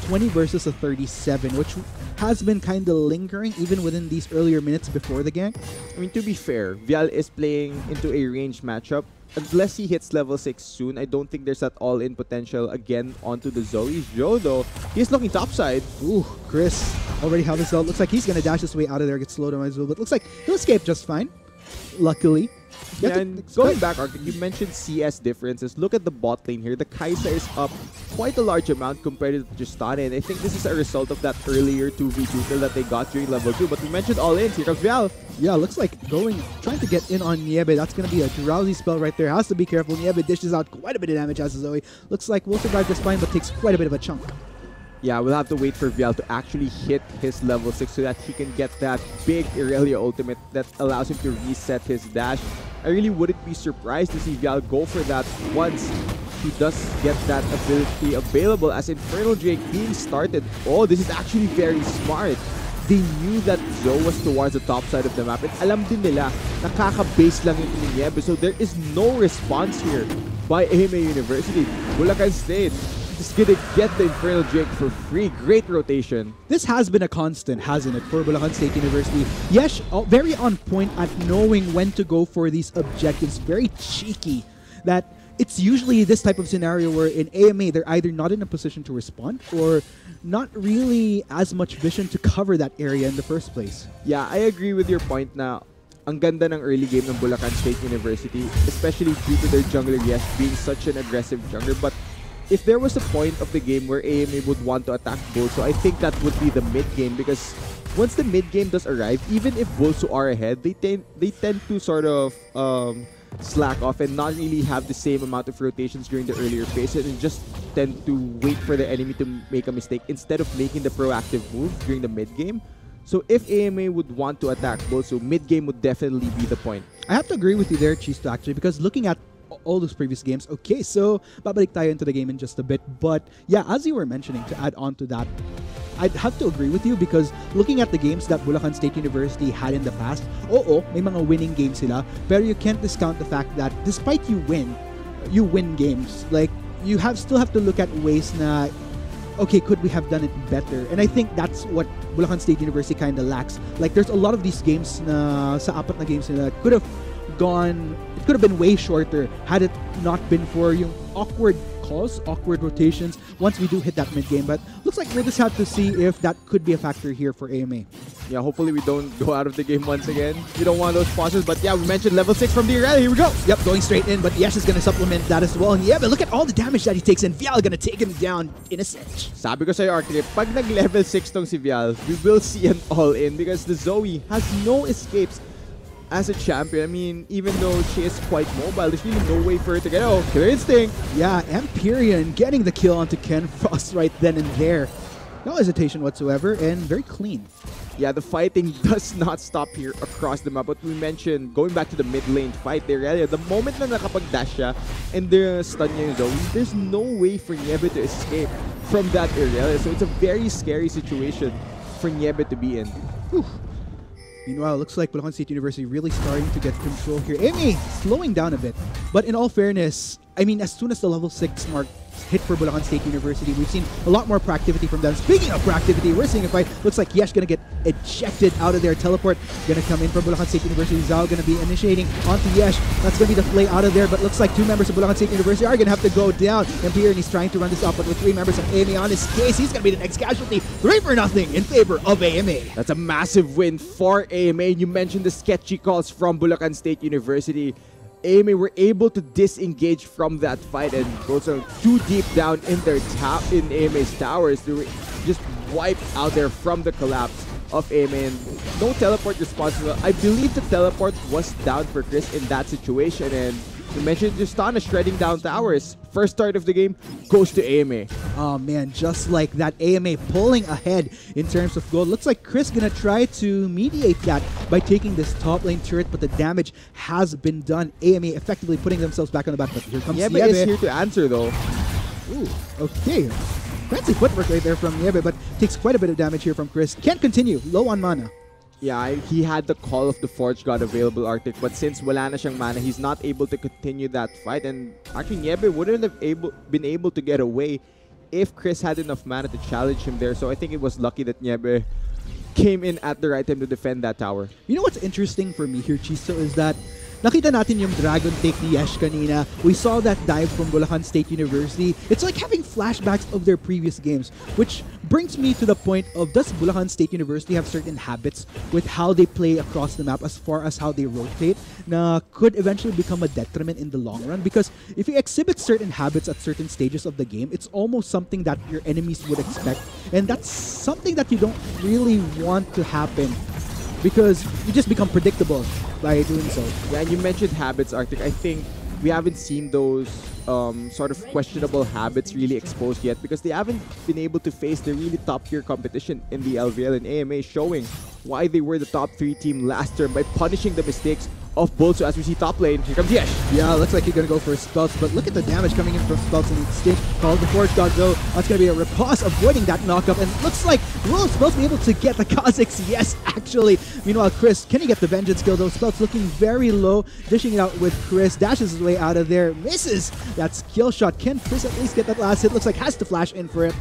20 versus a 37, which has been kind of lingering even within these earlier minutes before the gank. I mean, to be fair, Vial is playing into a ranged matchup. Unless he hits level 6 soon, I don't think there's that all-in potential again onto the Zoe. Joe, though, he's looking topside. Ooh, Chris already have his ult. Looks like he's going to dash his way out of there, get slowed down as well, but looks like he'll escape just fine, luckily. Yeah, and going back, Arctic, you mentioned CS differences. Look at the bot lane here. The Kai'Sa is up quite a large amount compared to Justane, and I think this is a result of that earlier 2v2 kill that they got during level 2. But we mentioned all-ins. Here comes Vial. Yeah, looks like trying to get in on Niebe. That's going to be a drowsy spell right there. Has to be careful. Niebe dishes out quite a bit of damage as a Zoe. Looks like will survive just fine, but takes quite a bit of a chunk. Yeah, we'll have to wait for Vial to actually hit his level 6 so that he can get that big Irelia ultimate that allows him to reset his dash. I really wouldn't be surprised to see Vial go for that once he does get that ability available, as Infernal Drake being started. Oh, this is actually very smart. They knew that Zoe was towards the top side of the map, and alam din nila, nakaka-base lang yung Niebe, so there is no response here by AMA University. Bulacan State just gonna get the Infernal Drake for free. Great rotation. This has been a constant, hasn't it, for Bulacan State University? Yes, very on point at knowing when to go for these objectives. Very cheeky. That it's usually this type of scenario where in AMA, they're either not in a position to respond or not really as much vision to cover that area in the first place. Yeah, I agree with your point na ang ganda ng early game ng Bulacan State University, especially due to their jungler Yesh being such an aggressive jungler. But if there was a point of the game where AMA would want to attack BULSU, I think that would be the mid game, because once the mid game does arrive, even if BULSU are ahead, they tend to sort of slack off and not really have the same amount of rotations during the earlier phases, and just tend to wait for the enemy to make a mistake instead of making the proactive move during the mid game. So if AMA would want to attack BULSU, mid game would definitely be the point. I have to agree with you there, Chisto, actually, because looking at all those previous games, okay, so babalik tayo into the game in just a bit, but yeah, as you were mentioning, to add on to that, I'd have to agree with you, because looking at the games that Bulacan State University had in the past, may mga winning games sila, pero you can't discount the fact that despite you win games. Like, you still have to look at ways na, okay, could we have done it better? And I think that's what Bulacan State University kind of lacks. Like, there's a lot of these games na sa apat na games nila could have been way shorter had it not been for yung awkward calls, awkward rotations once we do hit that mid game. But looks like we'll just have to see if that could be a factor here for AMA. Yeah, hopefully we don't go out of the game once again. We don't want those pauses, but yeah, we mentioned level 6 from the Irel. Here we go. Yep, going straight in, but Yesh is going to supplement that as well. And yeah, but look at all the damage that he takes, and Vial going to take him down in a cinch. Sabi ko sa'yo, Arctic, pag nag-level 6 tong si Vial, we will see an all-in, because the Zoe has no escapes as a champion. I mean, even though she is quite mobile, there's really no way for her to get Killer Instinct. Yeah, Empyrean getting the kill onto Ken Frost right then and there. No hesitation whatsoever, and very clean. Yeah, the fighting does not stop here across the map. But we mentioned, going back to the mid lane fight there, the moment na nakapag-dash siya and the stun niya yung Zoe, there's no way for Niebe to escape from that Irelia. So it's a very scary situation for Niebe to be in. Whew. Meanwhile, it looks like Bulacan State University really starting to get control here. AMA slowing down a bit. But in all fairness, I mean, as soon as the level 6 mark hit for Bulacan State University, we've seen a lot more proactivity from them. Speaking of proactivity, we're seeing a fight. Looks like Yesh gonna get ejected out of there. Teleport gonna come in from Bulacan State University. Zhao gonna be initiating onto Yesh. That's gonna be the play out of there. But looks like 2 members of Bulacan State University are gonna have to go down. Empyrean, he's trying to run this up, but with 3 members of AMA on his case, he's gonna be the next casualty. 3-0 in favor of AMA. That's a massive win for AMA. You mentioned the sketchy calls from Bulacan State University. AMA were able to disengage from that fight and go too deep down in their in AMA's towers. They were just wiped out there from the collapse of AMA, and no teleport responsible. I believe the teleport was down for Chris in that situation, and you mentioned Justana shredding down towers. First start of the game goes to AMA. Oh man, just like that, AMA pulling ahead in terms of gold. Looks like Chris gonna try to mediate that by taking this top lane turret, but the damage has been done. AMA effectively putting themselves back on the back, but here comes Niebe is here to answer though. Ooh, okay. Fancy footwork right there from Niebe, but takes quite a bit of damage here from Chris. Can't continue, low on mana. Yeah, he had the Call of the Forge God available, Arctic, but since wala na siyang mana, he's not able to continue that fight. And actually, Niebe wouldn't have been able to get away if Chris had enough mana to challenge him there. So I think it was lucky that Niebe came in at the right time to defend that tower. You know what's interesting for me here, Chiso, is that nakita natin yung dragon take ni Yesh kanina. We saw that dive from Bulacan State University. It's like having flashbacks of their previous games, which brings me to the point of, does Bulacan State University have certain habits with how they play across the map as far as how they rotate na could eventually become a detriment in the long run? Because if you exhibit certain habits at certain stages of the game, it's almost something that your enemies would expect, and that's something that you don't really want to happen, because you just become predictable by doing so. Yeah, and you mentioned habits, Arctic. I think we haven't seen those sort of questionable habits really exposed yet, because they haven't been able to face the really top-tier competition in the LVL, and AMA showing why they were the top 3 team last term by punishing the mistakes of BULSU. As we see top lane, here comes Yesh. Yeah, looks like he's gonna go for Spells, but look at the damage coming in from Spells and Extinct. Called the Forge God though. That's gonna be a riposte avoiding that knockup, and looks like will Spells be able to get the Kazakhs? Yes, actually. Meanwhile, Chris, can he get the Vengeance kill though? Spells looking very low, dishing it out with Chris, dashes his way out of there, misses that skill shot. Can Chris at least get that last hit? Looks like has to flash in for it,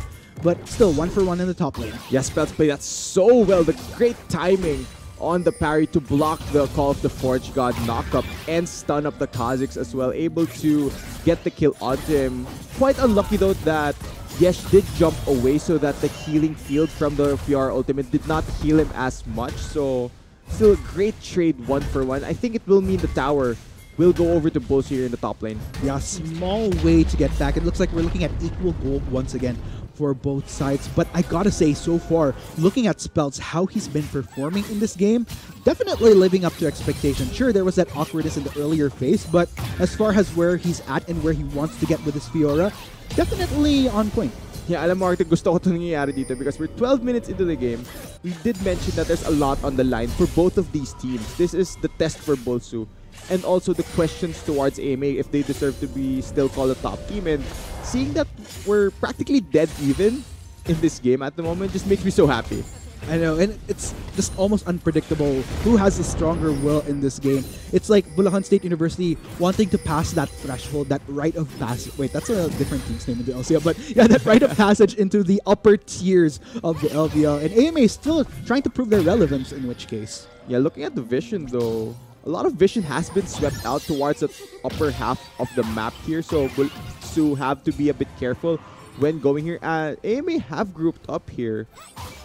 but still 1-for-1 in the top lane. Yes, Spells played that so well. The great timing on the parry to block the Call of the Forge God knockup and stun up the Kazakhs as well. Able to get the kill onto him. Quite unlucky though that Yesh did jump away so that the healing field from the PR ultimate did not heal him as much. So still a great trade 1-for-1. I think it will mean the tower will go over to BULSU here in the top lane. Yeah, small way to get back. It looks like we're looking at equal gold once again for both sides. But I gotta say, so far, looking at Speltz, how he's been performing in this game, definitely living up to expectation. Sure, there was that awkwardness in the earlier phase, but as far as where he's at and where he wants to get with his Fiora, definitely on point. Yeah, alam mo, Arctic, gusto ko ito nangyayari dito because we're 12 minutes into the game. We did mention that there's a lot on the line for both of these teams. This is the test for BULSU. And also the questions towards AMA if they deserve to be still called a top team. And seeing that we're practically dead even in this game at the moment just makes me so happy. I know, and it's just almost unpredictable who has the stronger will in this game. It's like Bulacan State University wanting to pass that threshold, that rite of passage. Wait, that's a different team's name in the LCL, but yeah, that rite of passage into the upper tiers of the LVL. And AMA is still trying to prove their relevance, in which case. Yeah, looking at the vision though, a lot of vision has been swept out towards the upper half of the map here, so BULSU have to be a bit careful when going here. AMA have grouped up here.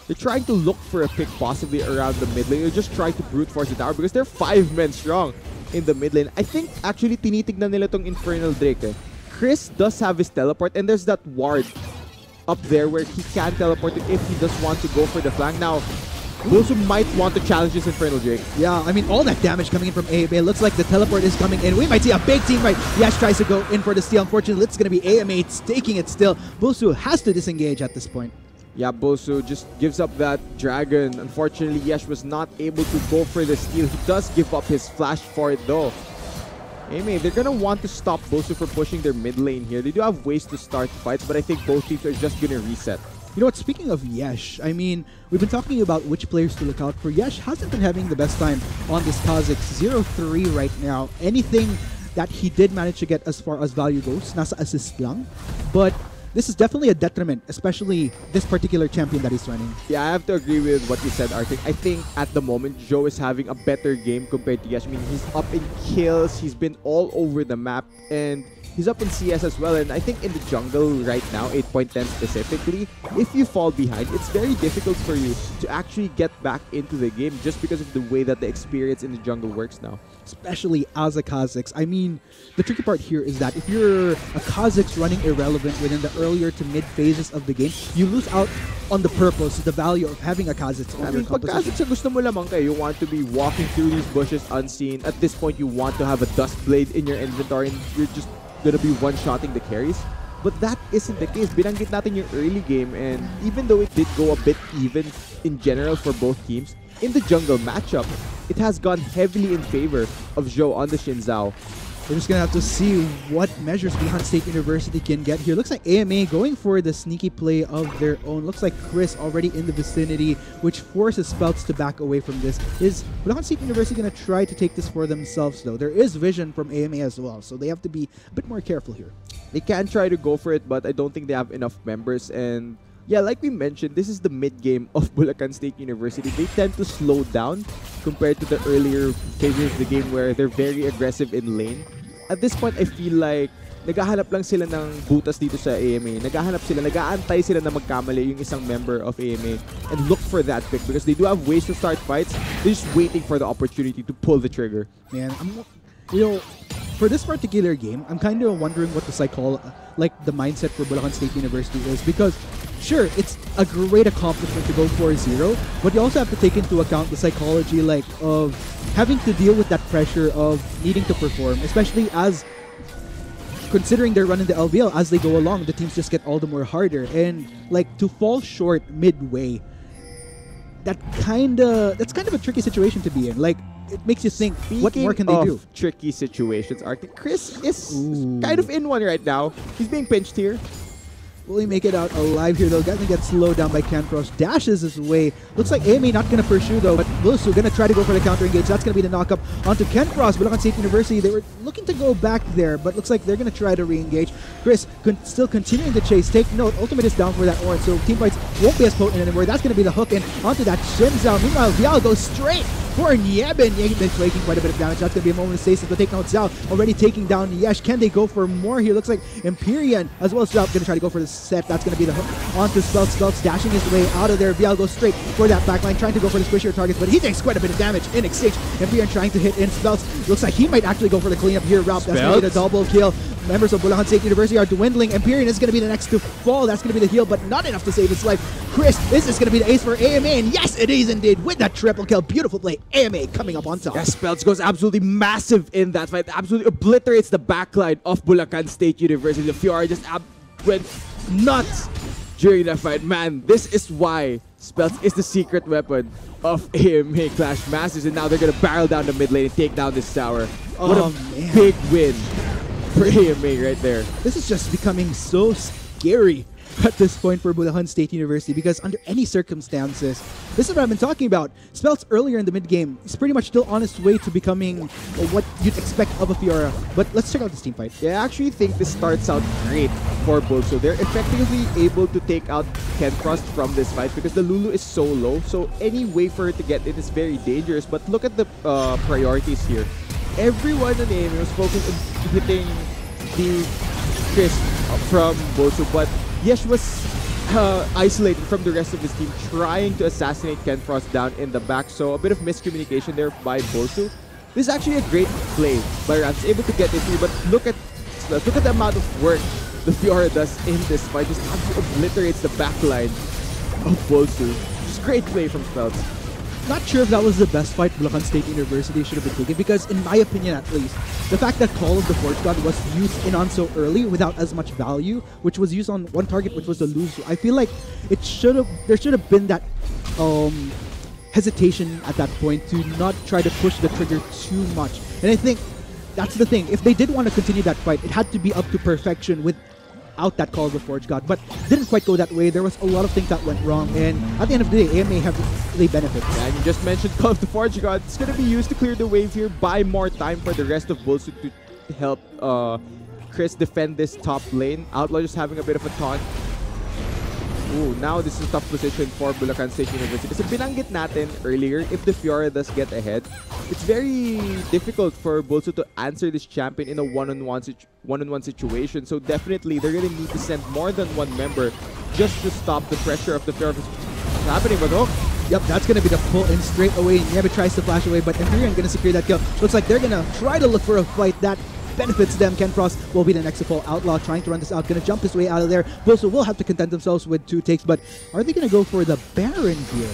They're trying to look for a pick possibly around the mid lane. They're just trying to brute force the tower because they're 5 men strong in the mid lane. I think actually tinitignan nila tong Infernal Drake. Chris does have his teleport and there's that ward up there where he can teleport it if he does want to go for the flank. Now, BULSU might want to challenge this Infernal Drake. Yeah, I mean, all that damage coming in from AMA. It looks like the teleport is coming in. We might see a big team right. Yash tries to go in for the steal. Unfortunately, it's going to be AMA taking it still. BULSU has to disengage at this point. Yeah, BULSU just gives up that dragon. Unfortunately, Yash was not able to go for the steal. He does give up his flash for it though. AMA, they're going to want to stop BULSU from pushing their mid lane here. They do have ways to start fights, but I think both teams are just going to reset. You know what, speaking of Yesh, I mean, we've been talking about which players to look out for. Yesh hasn't been having the best time on this Kha'Zix. 0-3 right now. Anything that he did manage to get as far as value goes, nasa assist lang. But this is definitely a detriment, especially this particular champion that he's running. Yeah, I have to agree with what you said, Arctic. I think at the moment, Joe is having a better game compared to Yash. I mean, he's up in kills, he's been all over the map, and he's up in CS as well. And I think in the jungle right now, 8.10 specifically, if you fall behind, it's very difficult for you to actually get back into the game just because of the way that the experience in the jungle works now. Especially as a Kha'Zix. I mean, the tricky part here is that if you're a Kha'Zix running irrelevant within the earlier to mid phases of the game, you lose out on the purpose, the value of having a Kha'Zix on your pag composition. Kha'Zix gusto mo lamang kayo, you want to be walking through these bushes unseen. At this point, you want to have a dust blade in your inventory and you're just gonna be one-shotting the carries. But that isn't the case. Binanggit natin yung early game, and even though it did go a bit even in general for both teams, in the jungle matchup, it has gone heavily in favor of Zhou on the Xin Zhao. We're just going to have to see what measures Bulacan State University can get here. Looks like AMA going for the sneaky play of their own. Looks like Chris already in the vicinity, which forces Speltz to back away from this. Is Bulacan State University going to try to take this for themselves, though? There is vision from AMA as well, so they have to be a bit more careful here. They can try to go for it, but I don't think they have enough members. And yeah, like we mentioned, this is the mid-game of Bulacan State University. They tend to slow down compared to the earlier phases of the game where they're very aggressive in lane. At this point, I feel like naghahanap lang sila ng butas dito sa AMA. Nag-aantay sila na magkamali yung isang member of AMA and look for that pick because they do have ways to start fights. They're just waiting for the opportunity to pull the trigger. Man, for this particular game, I'm kind of wondering what the mindset for Bulacan State University is, because sure, it's a great accomplishment to go 4-0, but you also have to take into account the psychology of having to deal with that pressure of needing to perform, especially as considering they're running the LVL as they go along, the teams just get all the more harder, and to fall short midway, that's kind of a tricky situation to be in. It makes you think, what more can they do? Tricky situations, Arctic. Chris is kind of in one right now. He's being pinched here. Will he make it out alive here, though? Gonna get slowed down by Canfrost. Dashes his way. Looks like AMA not gonna pursue, though, but BULSU gonna try to go for the counter engage. That's gonna be the knock-up onto Canfrost. Bulacan State University, they were looking to go back there, but looks like they're gonna try to re-engage. Chris still continuing to chase. Take note, ultimate is down for that orange, so team fights won't be as potent anymore. That's gonna be the hook in onto that Xin Zhao. Meanwhile, Vial goes straight for Niebe. Niebe taking quite a bit of damage. That's going to be a moment of stasis to take down Zhao. Already taking down Yesh. Can they go for more here? Looks like Empyrean as well as Zhao going to try to go for the set. That's going to be the hook onto Speltz. Speltz dashing his way out of there. Bial goes straight for that backline, trying to go for the squishier targets, but he takes quite a bit of damage in exchange. Empyrean trying to hit in Speltz. Looks like he might actually go for the cleanup here. Ralph, that's going to be the double kill. Members of Bulacan State University are dwindling. Empyrean is going to be the next to fall. That's going to be the heal, but not enough to save his life. Chris, this is going to be the ace for AMA, and yes, it is indeed with that triple kill. Beautiful play. AMA coming up on top. Yeah, Speltz goes absolutely massive in that fight. Absolutely obliterates the backline of Bulacan State University. The Fiora just went nuts during that fight. Man, this is why Speltz is the secret weapon of AMA Clash Masters, and now they're going to barrel down the mid lane and take down this tower. What a big win for AMA right there. This is just becoming so scary at this point for Bulacan State University, because under any circumstances, this is what I've been talking about. Speltz earlier in the mid game is pretty much still on its way to becoming what you'd expect of a Fiora. But let's check out this team fight. Yeah, I actually think this starts out great for BULSU. They're effectively able to take out Kenfrost from this fight because the Lulu is so low. So any way for her to get it is very dangerous. But look at the priorities here. Everyone in AMA was focused on hitting the Chris from BULSU, but Yesh was isolated from the rest of his team, trying to assassinate Kenfrost down in the back. So a bit of miscommunication there by BULSU. This is actually a great play by Rams, able to get it through. But look at the amount of work the Fiora does in this fight. Just absolutely obliterates the backline of BULSU. Just great play from Speltz. Not sure if that was the best fight Bulacan State University should have been taken, because in my opinion at least, the fact that Call of the Forge God was used in on so early without as much value, which was used on one target, which was the BULSU, I feel like there should have been that hesitation at that point to not try to push the trigger too much. And I think that's the thing. If they did want to continue that fight, it had to be up to perfection without that Call of the Forge God, but didn't quite go that way. There was a lot of things that went wrong, and at the end of the day, AMA have the benefits. Yeah, and you just mentioned Call of the Forge God. It's going to be used to clear the wave here, buy more time for the rest of BULSU to help Chris defend this top lane. Outlaw just having a bit of a taunt. Ooh, now this is a tough position for Bulacan State University. Kasi binanggit natin earlier, if the Fiora does get ahead, it's very difficult for BULSU to answer this champion in a one-on-one situation. So definitely, they're going to need to send more than one member just to stop the pressure of the Fiora. What's happening, but oh, yep, that's going to be the pull-in straight away. Niebe tries to flash away, but Empyrean going to secure that kill. Looks like they're going to try to look for a fight that benefits them. Kenfrost will be the next to fall. Outlaw trying to run this out, gonna jump his way out of there. BULSU will have to content themselves with 2 takes, but are they gonna go for the Baron here?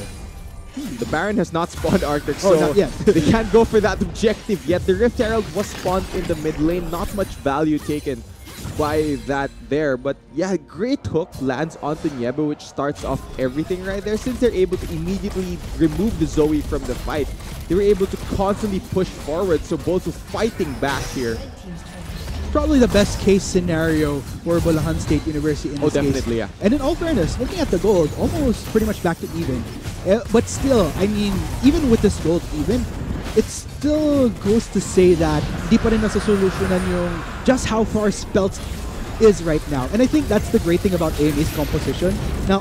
The Baron has not spawned Arctic, so not yet. they can't go for that objective yet. The Rift Herald was spawned in the mid lane, not much value taken by that there. But yeah, great hook lands onto Niebe, which starts off everything right there. Since they're able to immediately remove the Zoe from the fight, they were able to constantly push forward, so BULSU fighting back here. Probably the best case scenario for Bulacan State University in this definitely, case. yeah. And in all fairness, looking at the gold, almost pretty much back to even. But still, I mean, even with this gold even, it still goes to say that di pa rin nasasolusyonan yung just how far Speltz is right now. And I think that's the great thing about AMA's composition. Now,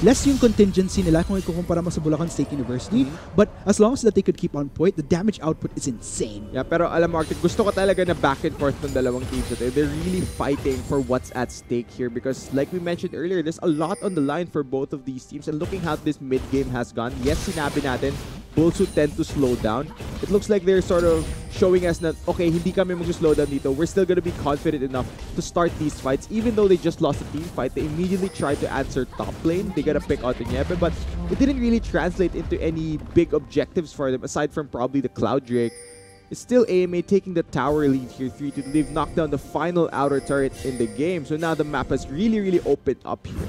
less yung contingency nila kung ikukumpara mo sa Bulacan State University, but as long as that they could keep on point, the damage output is insane. Yeah, pero alam mo, Arctic, gusto ko talaga na back and forth ng dalawang teams natin. They're really fighting for what's at stake here because like we mentioned earlier, there's a lot on the line for both of these teams. And looking how this mid-game has gone, yes, sinabi natin, BULSU tend to slow down. It looks like they're sort of showing us that, okay, hindi kami mag-slow down dito. We're still gonna be confident enough to start these fights. Even though they just lost a team fight, they immediately tried to answer top lane. They gotta pick out the Niebe, but it didn't really translate into any big objectives for them, aside from probably the Cloud Drake. It's still AMA taking the tower lead here, 3-2. They've knocked down the final outer turret in the game, so now the map has really opened up here.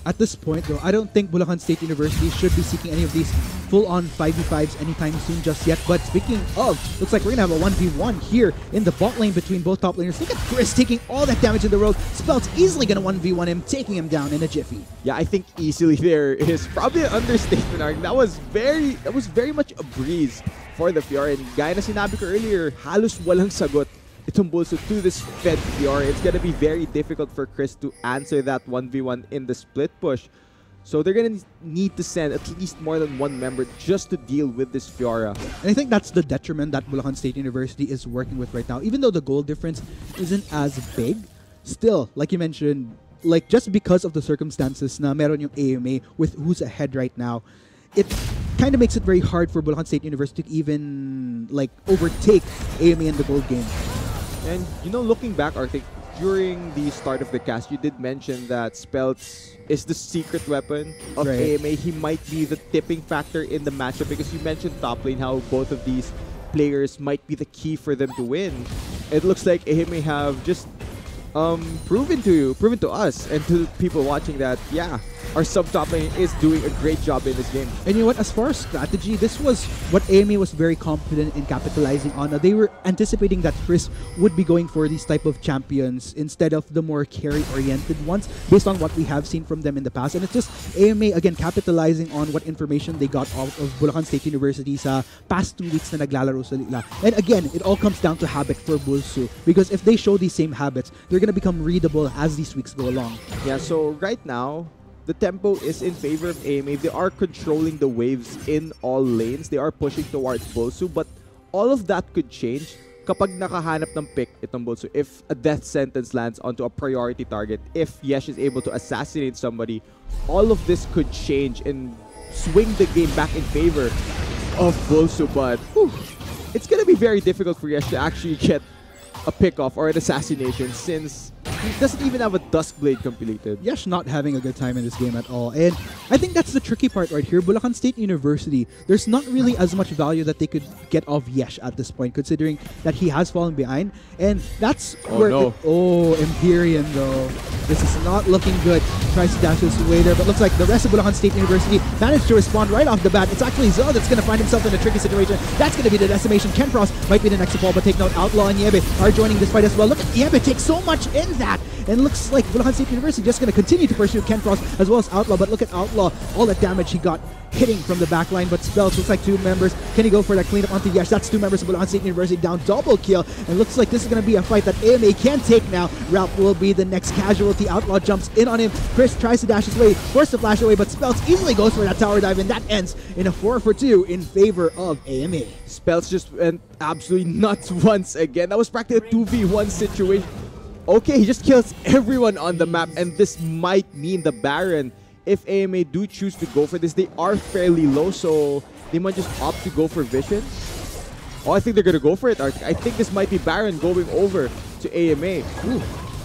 At this point, though, I don't think Bulacan State University should be seeking any of these full-on 5v5s anytime soon just yet. But speaking of, looks like we're going to have a 1v1 here in the bot lane between both top laners. Look at Chris taking all that damage in the road. Speltz easily going to 1v1 him, taking him down in a jiffy. Yeah, I think easily there is probably an understatement, Ark. That was very much a breeze for the Fiora. And gaya na sinabi ko earlier, halos walang sagot itong BULSU to this fed Fiora. It's gonna be very difficult for Chris to answer that 1v1 in the split push. So they're going to need to send at least more than one member just to deal with this Fiora. And I think that's the detriment that Bulacan State University is working with right now. Even though the goal difference isn't as big, still, like you mentioned, like just because of the circumstances na meron yung AMA with who's ahead right now, it kind of makes it very hard for Bulacan State University to even like overtake AMA in the gold game. And you know, looking back, Arctic, during the start of the cast, you did mention that Speltz is the secret weapon of Right. AMA. He might be the tipping factor in the matchup because you mentioned top lane, how both of these players might be the key for them to win. It looks like AMA have just proven to us and to people watching that, yeah, our sub-top lane is doing a great job in this game. And you know what? As far as strategy, this was what AMA was very confident in capitalizing on. They were anticipating that Chris would be going for these type of champions instead of the more carry-oriented ones, based on what we have seen from them in the past. And it's just AMA, again, capitalizing on what information they got out of Bulacan State University sa past 2 weeks na naglalaro sila. And again, it all comes down to habit for BULSU. Because if they show these same habits, they're going to become readable as these weeks go along. Yeah, so right now, the tempo is in favor of AMA. They are controlling the waves in all lanes. They are pushing towards BULSU, but all of that could change kapag nakahanap ng pick itong BULSU. If a death sentence lands onto a priority target, if Yesh is able to assassinate somebody, all of this could change and swing the game back in favor of BULSU. But it's going to be very difficult for Yesh to actually get a pick-off or an assassination since he doesn't even have a Duskblade completed. Yesh not having a good time in this game at all. And I think that's the tricky part right here. Bulacan State University, there's not really as much value that they could get off Yesh at this point, considering that he has fallen behind. And that's where... no. Empyrean though. This is not looking good. Tries to dash his way there, but looks like the rest of Bulacan State University managed to respond right off the bat. It's actually Zo that's going to find himself in a tricky situation. That's going to be the decimation. Kenpros might be the next to fall, but take note, Outlaw and Yebe are joining this fight as well. Look at Yebe take so much in that. And looks like Bulacan State University just going to continue to pursue Kenpros as well as Outlaw. But look at Outlaw, all the damage he got hitting from the back line. But Spells looks like 2 members. Can he go for that cleanup onto Yesh? That's 2 members of Bulacan State University down, double kill. And looks like this is going to be a fight that AMA can take now. Ralph will be the next casualty. Outlaw jumps in on him. Chris tries to dash his way, forced to flash away, but Spells easily goes for that tower dive, and that ends in a 4-for-2 in favor of AMA. Spells just went absolutely nuts once again. That was practically a 2v1 situation. Okay, he just kills everyone on the map, and this might mean the Baron. If AMA do choose to go for this, they are fairly low, so they might just opt to go for Vision. Oh, I think they're going to go for it, Arctic. I think this might be Baron going over to AMA. Ooh,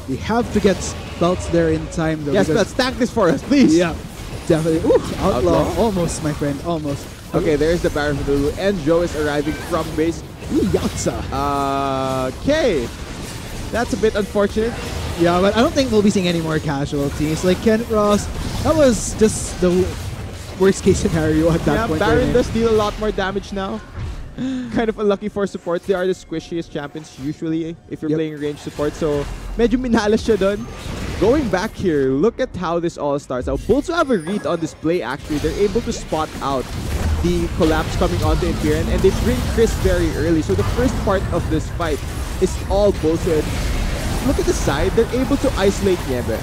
we have to get Spells there in time, though. Yes, Spells, stack this for us, please. Yeah, definitely. Ooh, Outlaw. Outlaw. Almost, my friend, almost. Okay, there's the Baron for Lulu, and Joe is arriving from base. Ooh, Yatsa. Okay. That's a bit unfortunate. Yeah, but I don't think we'll be seeing any more casualties. Like Kent Ross, that was just the worst case scenario at that point. Baron does deal a lot more damage now. Kind of unlucky for supports. They are the squishiest champions usually if you're playing range support. So, medyo minalas siya dun. Going back here, look at how this all starts out. BULSU have a read on this play actually. They're able to spot out the collapse coming onto Imperial, and they bring Chris very early. So the first part of this fight is all BULSU. Look at the side, they're able to isolate Niebe.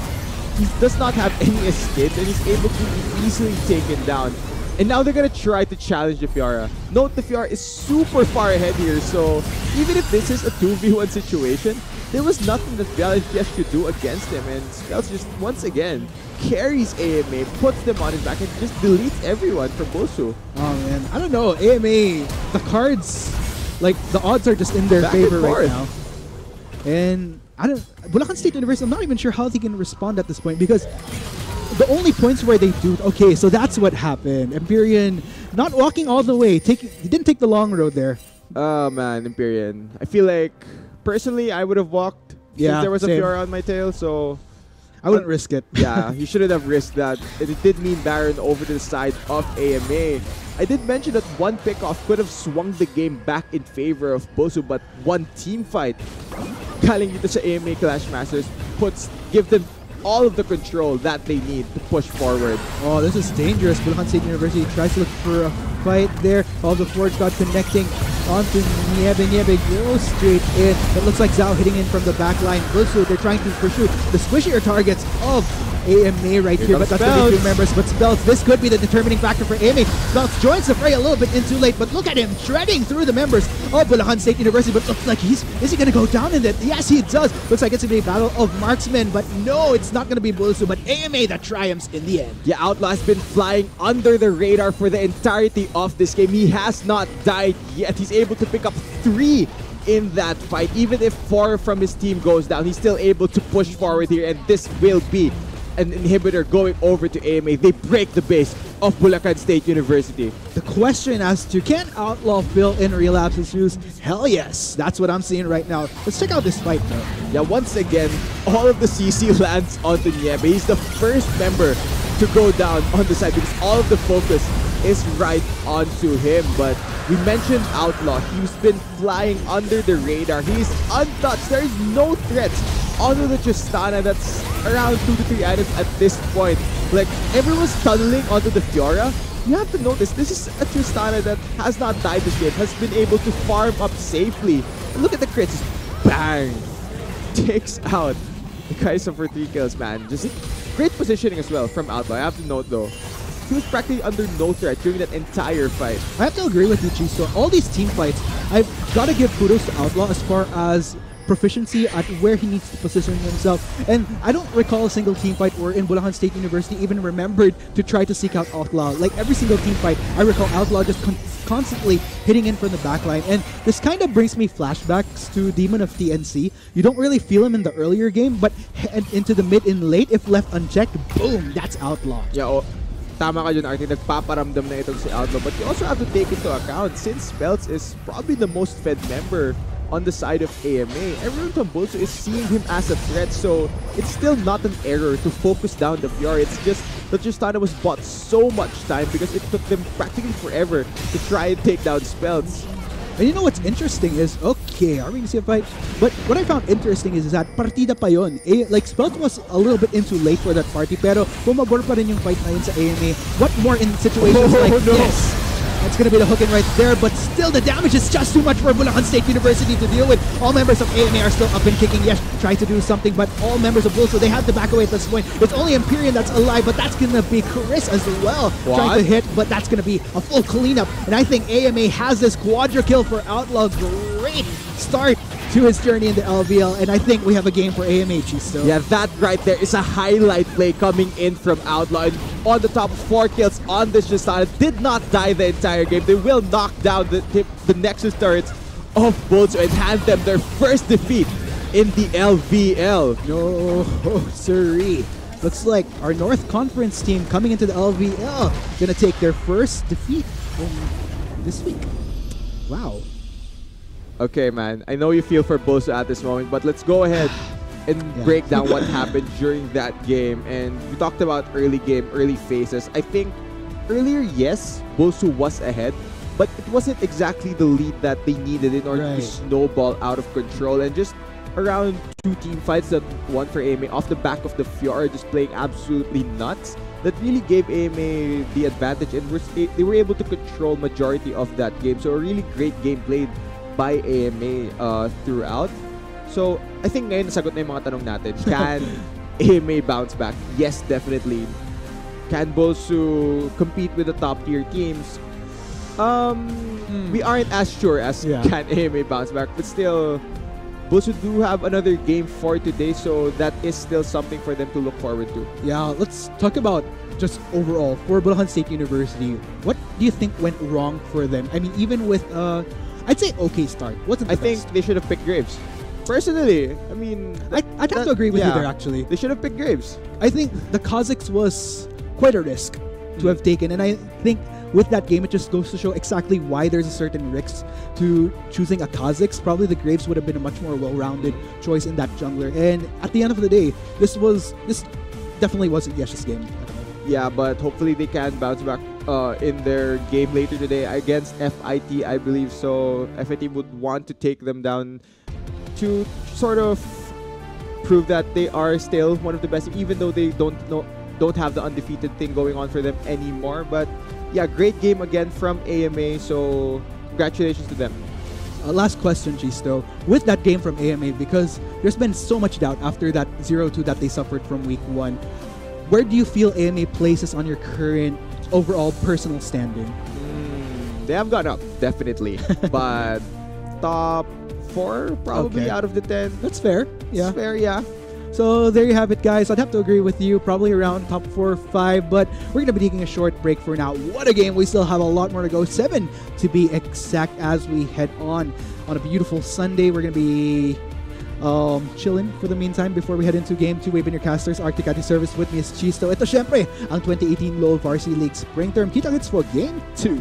He does not have any escape, and he's able to be easily taken down. And now they're gonna try to challenge the Fiora. Note the Fiora is super far ahead here, so even if this is a 2v1 situation, there was nothing that Valantias could do against him, and Spells just once again carries AMA, puts them on his back, and just deletes everyone from BULSU. Oh man, I don't know. AMA, the cards, like the odds are just in their Back favor and right forth. now. And I don't. Bulacan State University, I'm not even sure how they can respond at this point because the only points where they do. Okay, so that's what happened. Empyrean not walking all the way. He didn't take the long road there. Oh man, Empyrean. I feel like personally I would have walked Yeah, since there was same. a Fiora on my tail, so I wouldn't risk it. yeah, he shouldn't have risked that. And it did mean Baron over to the side of AMA. I did mention that one pickoff could have swung the game back in favor of BULSU, but one team fight galing dito sa AMA Clash Masters give them all of the control that they need to push forward. Oh, this is dangerous. Bulacan State University tries to look for a fight there. All the forward got connecting onto Niebe. Niebe goes straight in. It looks like Zhao hitting in from the back line. BULSU, they're trying to pursue the squishier targets of AMA right here, but comes that's going to be 2 Spells. members. But Spells, this could be the determining factor for AMA. Spells joins the fray a little bit in too late, but look at him shredding through the members of Bulacan State University. But looks like is he going to go down in it? Yes, he does. Looks like it's going to be a battle of marksmen, but no, it's not going to be BULSU, but AMA that triumphs in the end. Yeah, Outlaw has been flying under the radar for the entirety of this game. He has not died yet. He's able to pick up 3 in that fight. Even if 4 from his team goes down, he's still able to push forward here, and this will be an inhibitor going over to AMA. They break the base of Bulacan State University. The question as to can Outlaw fill in Relapse's shoes? Hell yes. That's what I'm seeing right now. Let's check out this fight though. Yeah, once again, all of the CC lands onto Niebe. He's the first member to go down on the side because all of the focus is right onto him. But we mentioned Outlaw. He's been flying under the radar. He's untouched. There is no threats onto the Tristana that's around 2 to 3 items at this point. Like, everyone's tunneling onto the Fiora. You have to notice, this is a Tristana that has not died this game, has been able to farm up safely. Look at the crits. Bang! Takes out the Kaisa for 3 kills, man. Just great positioning as well from Outlaw. I have to note though, he was practically under no threat during that entire fight. I have to agree with you, Chiso. All these team fights, I've got to give kudos to Outlaw as far as proficiency at where he needs to position himself. And I don't recall a single team fight where in Bulacan State University even remembered to try to seek out Outlaw. Like every single team fight, I recall Outlaw just constantly hitting in from the backline. And this kind of brings me flashbacks to Demon of TNC. You don't really feel him in the earlier game, but into the mid and late, if left unchecked, boom, that's Outlaw. Yeah, oh, tama ka dyan, Artie. Nagpaparamdam na itong si Outlaw. But you also have to take into account, since Spells is probably the most fed member on the side of AMA, everyone from BULSU is seeing him as a threat, so it's still not an error to focus down the Fiora. It's just that Tristana was bought so much time because it took them practically forever to try and take down Spells. And you know what's interesting is, okay, are we going to see a fight? But what I found interesting is that partida pa yun. Like, Spelt was a little bit in too late for that party, pero bumabor pa rin yung fight na yun sa AMA. What more in situations like this? That's going to be the hook in right there, but still the damage is just too much for Bulacan State University to deal with. All members of AMA are still up and kicking. Yes, try to do something, but all members of BULSU, they have to back away at this point. It's only Empyrean that's alive, but that's going to be Chris as well. What? Trying to hit, but that's going to be a full cleanup. And I think AMA has this quadra kill for Outlaw. Great start to his journey in the LVL, and I think we have a game for AMA, Chisto. Yeah, that right there is a highlight play coming in from Outlaw. And on the top, 4 kills on this Tristana. Did not die the entire game. They will knock down the Nexus turrets of BULSU and hand them their first defeat in the LVL. No, siree. Looks like our North Conference team coming into the LVL gonna take their first defeat this week. Wow. Okay, man. I know you feel for BULSU at this moment, but let's go ahead and break down what happened during that game. And we talked about early game, early phases. I think earlier, yes, BULSU was ahead, but it wasn't exactly the lead that they needed in order to snowball out of control. And just around 2 team fights that won for AMA off the back of the Fiora just playing absolutely nuts, that really gave AMA the advantage, and they were able to control majority of that game. So a really great game played by AMA throughout. So I think ngayon nasagot na yung mga tanong natin. Can AMA bounce back? Yes, definitely. Can BULSU compete with the top tier teams? We aren't as sure as can AMA bounce back, but still, BULSU do have another game for today, so that is still something for them to look forward to. Yeah, let's talk about just overall for Bulacan State University. What do you think went wrong for them? I mean, even with I'd say okay start. Wasn't the I think best. they should have picked Graves. Personally, I mean, I'd have to agree with you there, actually. They should have picked Graves. I think the Kazakhs was quite a risk to have taken, and I think with that game, it just goes to show exactly why there's a certain risk to choosing a Kazakhs. Probably the Graves would have been a much more well-rounded choice in that jungler. And at the end of the day, this definitely wasn't Yesh's game. Yeah, but hopefully they can bounce back in their game later today against FIT, I believe. So FIT would want to take them down to sort of prove that they are still one of the best, even though they don't have the undefeated thing going on for them anymore. But yeah, great game again from AMA. So congratulations to them. Last question, Chisto. With that game from AMA, because there's been so much doubt after that 0-2 that they suffered from week 1, where do you feel AMA places on your current overall personal standing? They have gone up, definitely. But top 4 probably Okay. out of the 10. That's fair. Yeah. It's fair, yeah. So there you have it, guys. I'd have to agree with you. Probably around top 4 or 5, but we're going to be taking a short break for now. What a game. We still have a lot more to go. 7 to be exact as we head on a beautiful Sunday. We're going to be chilling for the meantime before we head into Game 2. Wave in your casters. Arctic at your service with me is Chisto. Ito syempre ang 2018 LoL Varsity League Spring Term. Kita-kits for Game 2.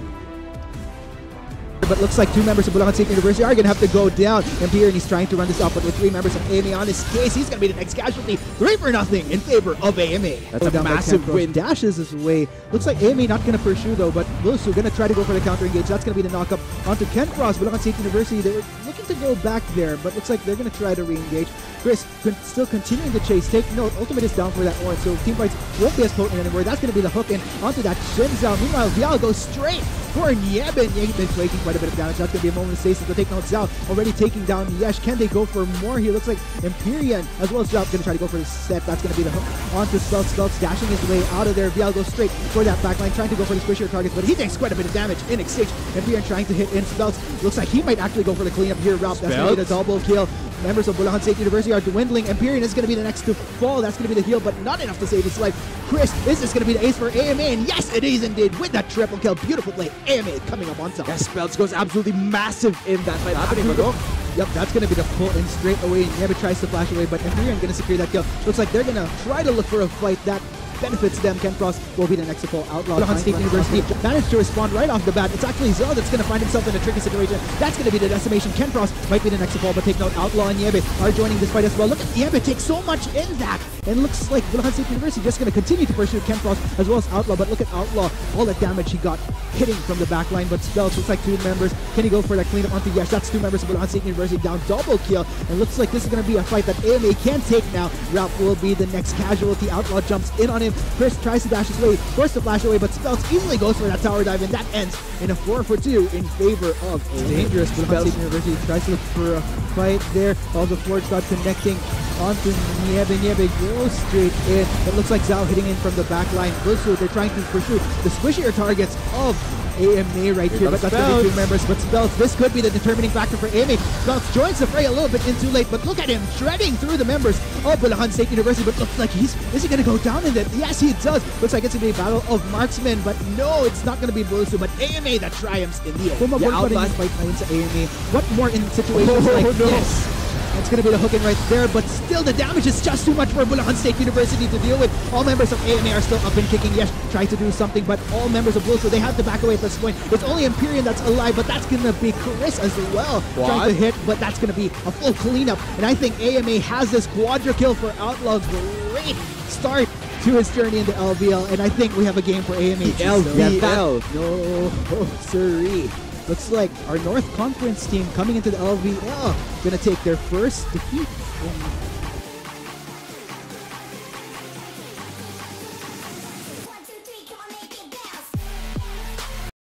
But looks like 2 members of Bulacan State University are going to have to go down. Imperial, he's trying to run this up, but with 3 members of AMA on his case, he's going to be the next casualty. 3-0 in favor of AMA. That's a massive win. Dashes his way. Looks like AMA not going to pursue though, but BULSU going to try to go for the counter engage. That's going to be the knockup onto Ken Cross. Bulacan State University, they were looking to go back there, but looks like they're going to try to re-engage. Chris still continuing the chase. Take note, Ultimate is down for that one, so team fights won't be as potent anymore. That's going to be the hook in onto that Shinzao. Meanwhile, Vial goes straight for Nieben. He's been taking quite a bit of damage. That's going to be a moment of stasis to take down Zhao. Already taking down Yesh. Can they go for more here? Looks like Empyrean as well as Zhao going to try to go for the set. That's going to be the hook onto Spelks. Spelks dashing his way out of there. Vial goes straight for that backline, trying to go for the squishier targets, but he takes quite a bit of damage in exchange. Empyrean trying to hit in Spelks. Looks like he might actually go for the cleanup here. Ralph, that's going to be the double kill. Members of Bulacan State University are dwindling. Empyrean is going to be the next to fall. That's going to be the heal, but not enough to save his life. Chris, is this going to be the ace for AMA? And yes, it is indeed with that triple kill. Beautiful play. AMA coming up on top. Yes, Spells goes absolutely massive in that fight. Happening, Yep, that's going to be the pull in straight away. Never tries to flash away, but Empyrean going to secure that kill. Looks like they're going to try to look for a fight that benefits them. Ken Cross will be the next to fall. Outlaw Bulacan State University managed to respond right off the bat. It's actually Zell that's going to find himself in a tricky situation. That's going to be the decimation. Ken Cross might be the next to fall, but take note, Outlaw and Niebe are joining this fight as well. Look at Niebe take so much in that. And looks like Bulacan State University just going to continue to pursue Ken Cross as well as Outlaw, but look at Outlaw. All the damage he got hitting from the back line, but Spells looks like 2 members. Can he go for that cleanup onto Yesh? That's 2 members of Bulacan State University down. Double kill. And looks like this is going to be a fight that AMA can take now. Ralph will be the next casualty. Outlaw jumps in on him. Chris tries to dash his way, forced to flash away, but Spells easily goes for that tower dive, and that ends in a 4-for-2 in favor of dangerous. Bulacan State University tries to look for a fight there. All the forward got connecting onto Niebe. Niebe goes straight in. It looks like Zhao hitting in from the back line. BULSU, they're trying to pursue the squishier targets of AMA right here, but that's going to be 2 members. But Spells, this could be the determining factor for AMA. Spells joins the fray a little bit in too late, but look at him shredding through the members of Bulacan State University. But looks like is he going to go down in it? Yes, he does. Looks like it's going to be a battle of marksmen, but no, it's not going to be BULSU, but AMA that triumphs in the end. Outlaw fight into AMA. What more in situations like this? That's going to be the hook in right there, but still the damage is just too much for Bulacan State University to deal with. All members of AMA are still up and kicking. Yes, trying to do something, but all members of BULSU, they have to back away at this point. It's only Empyrean that's alive, but that's going to be Chris as well. Trying to hit, but that's going to be a full cleanup. And I think AMA has this quadra kill for Outlaw. Great start to his journey in the LVL, and I think we have a game for AMA. LVL. No, siree. Looks like our North Conference team coming into the LVL gonna take their first defeat in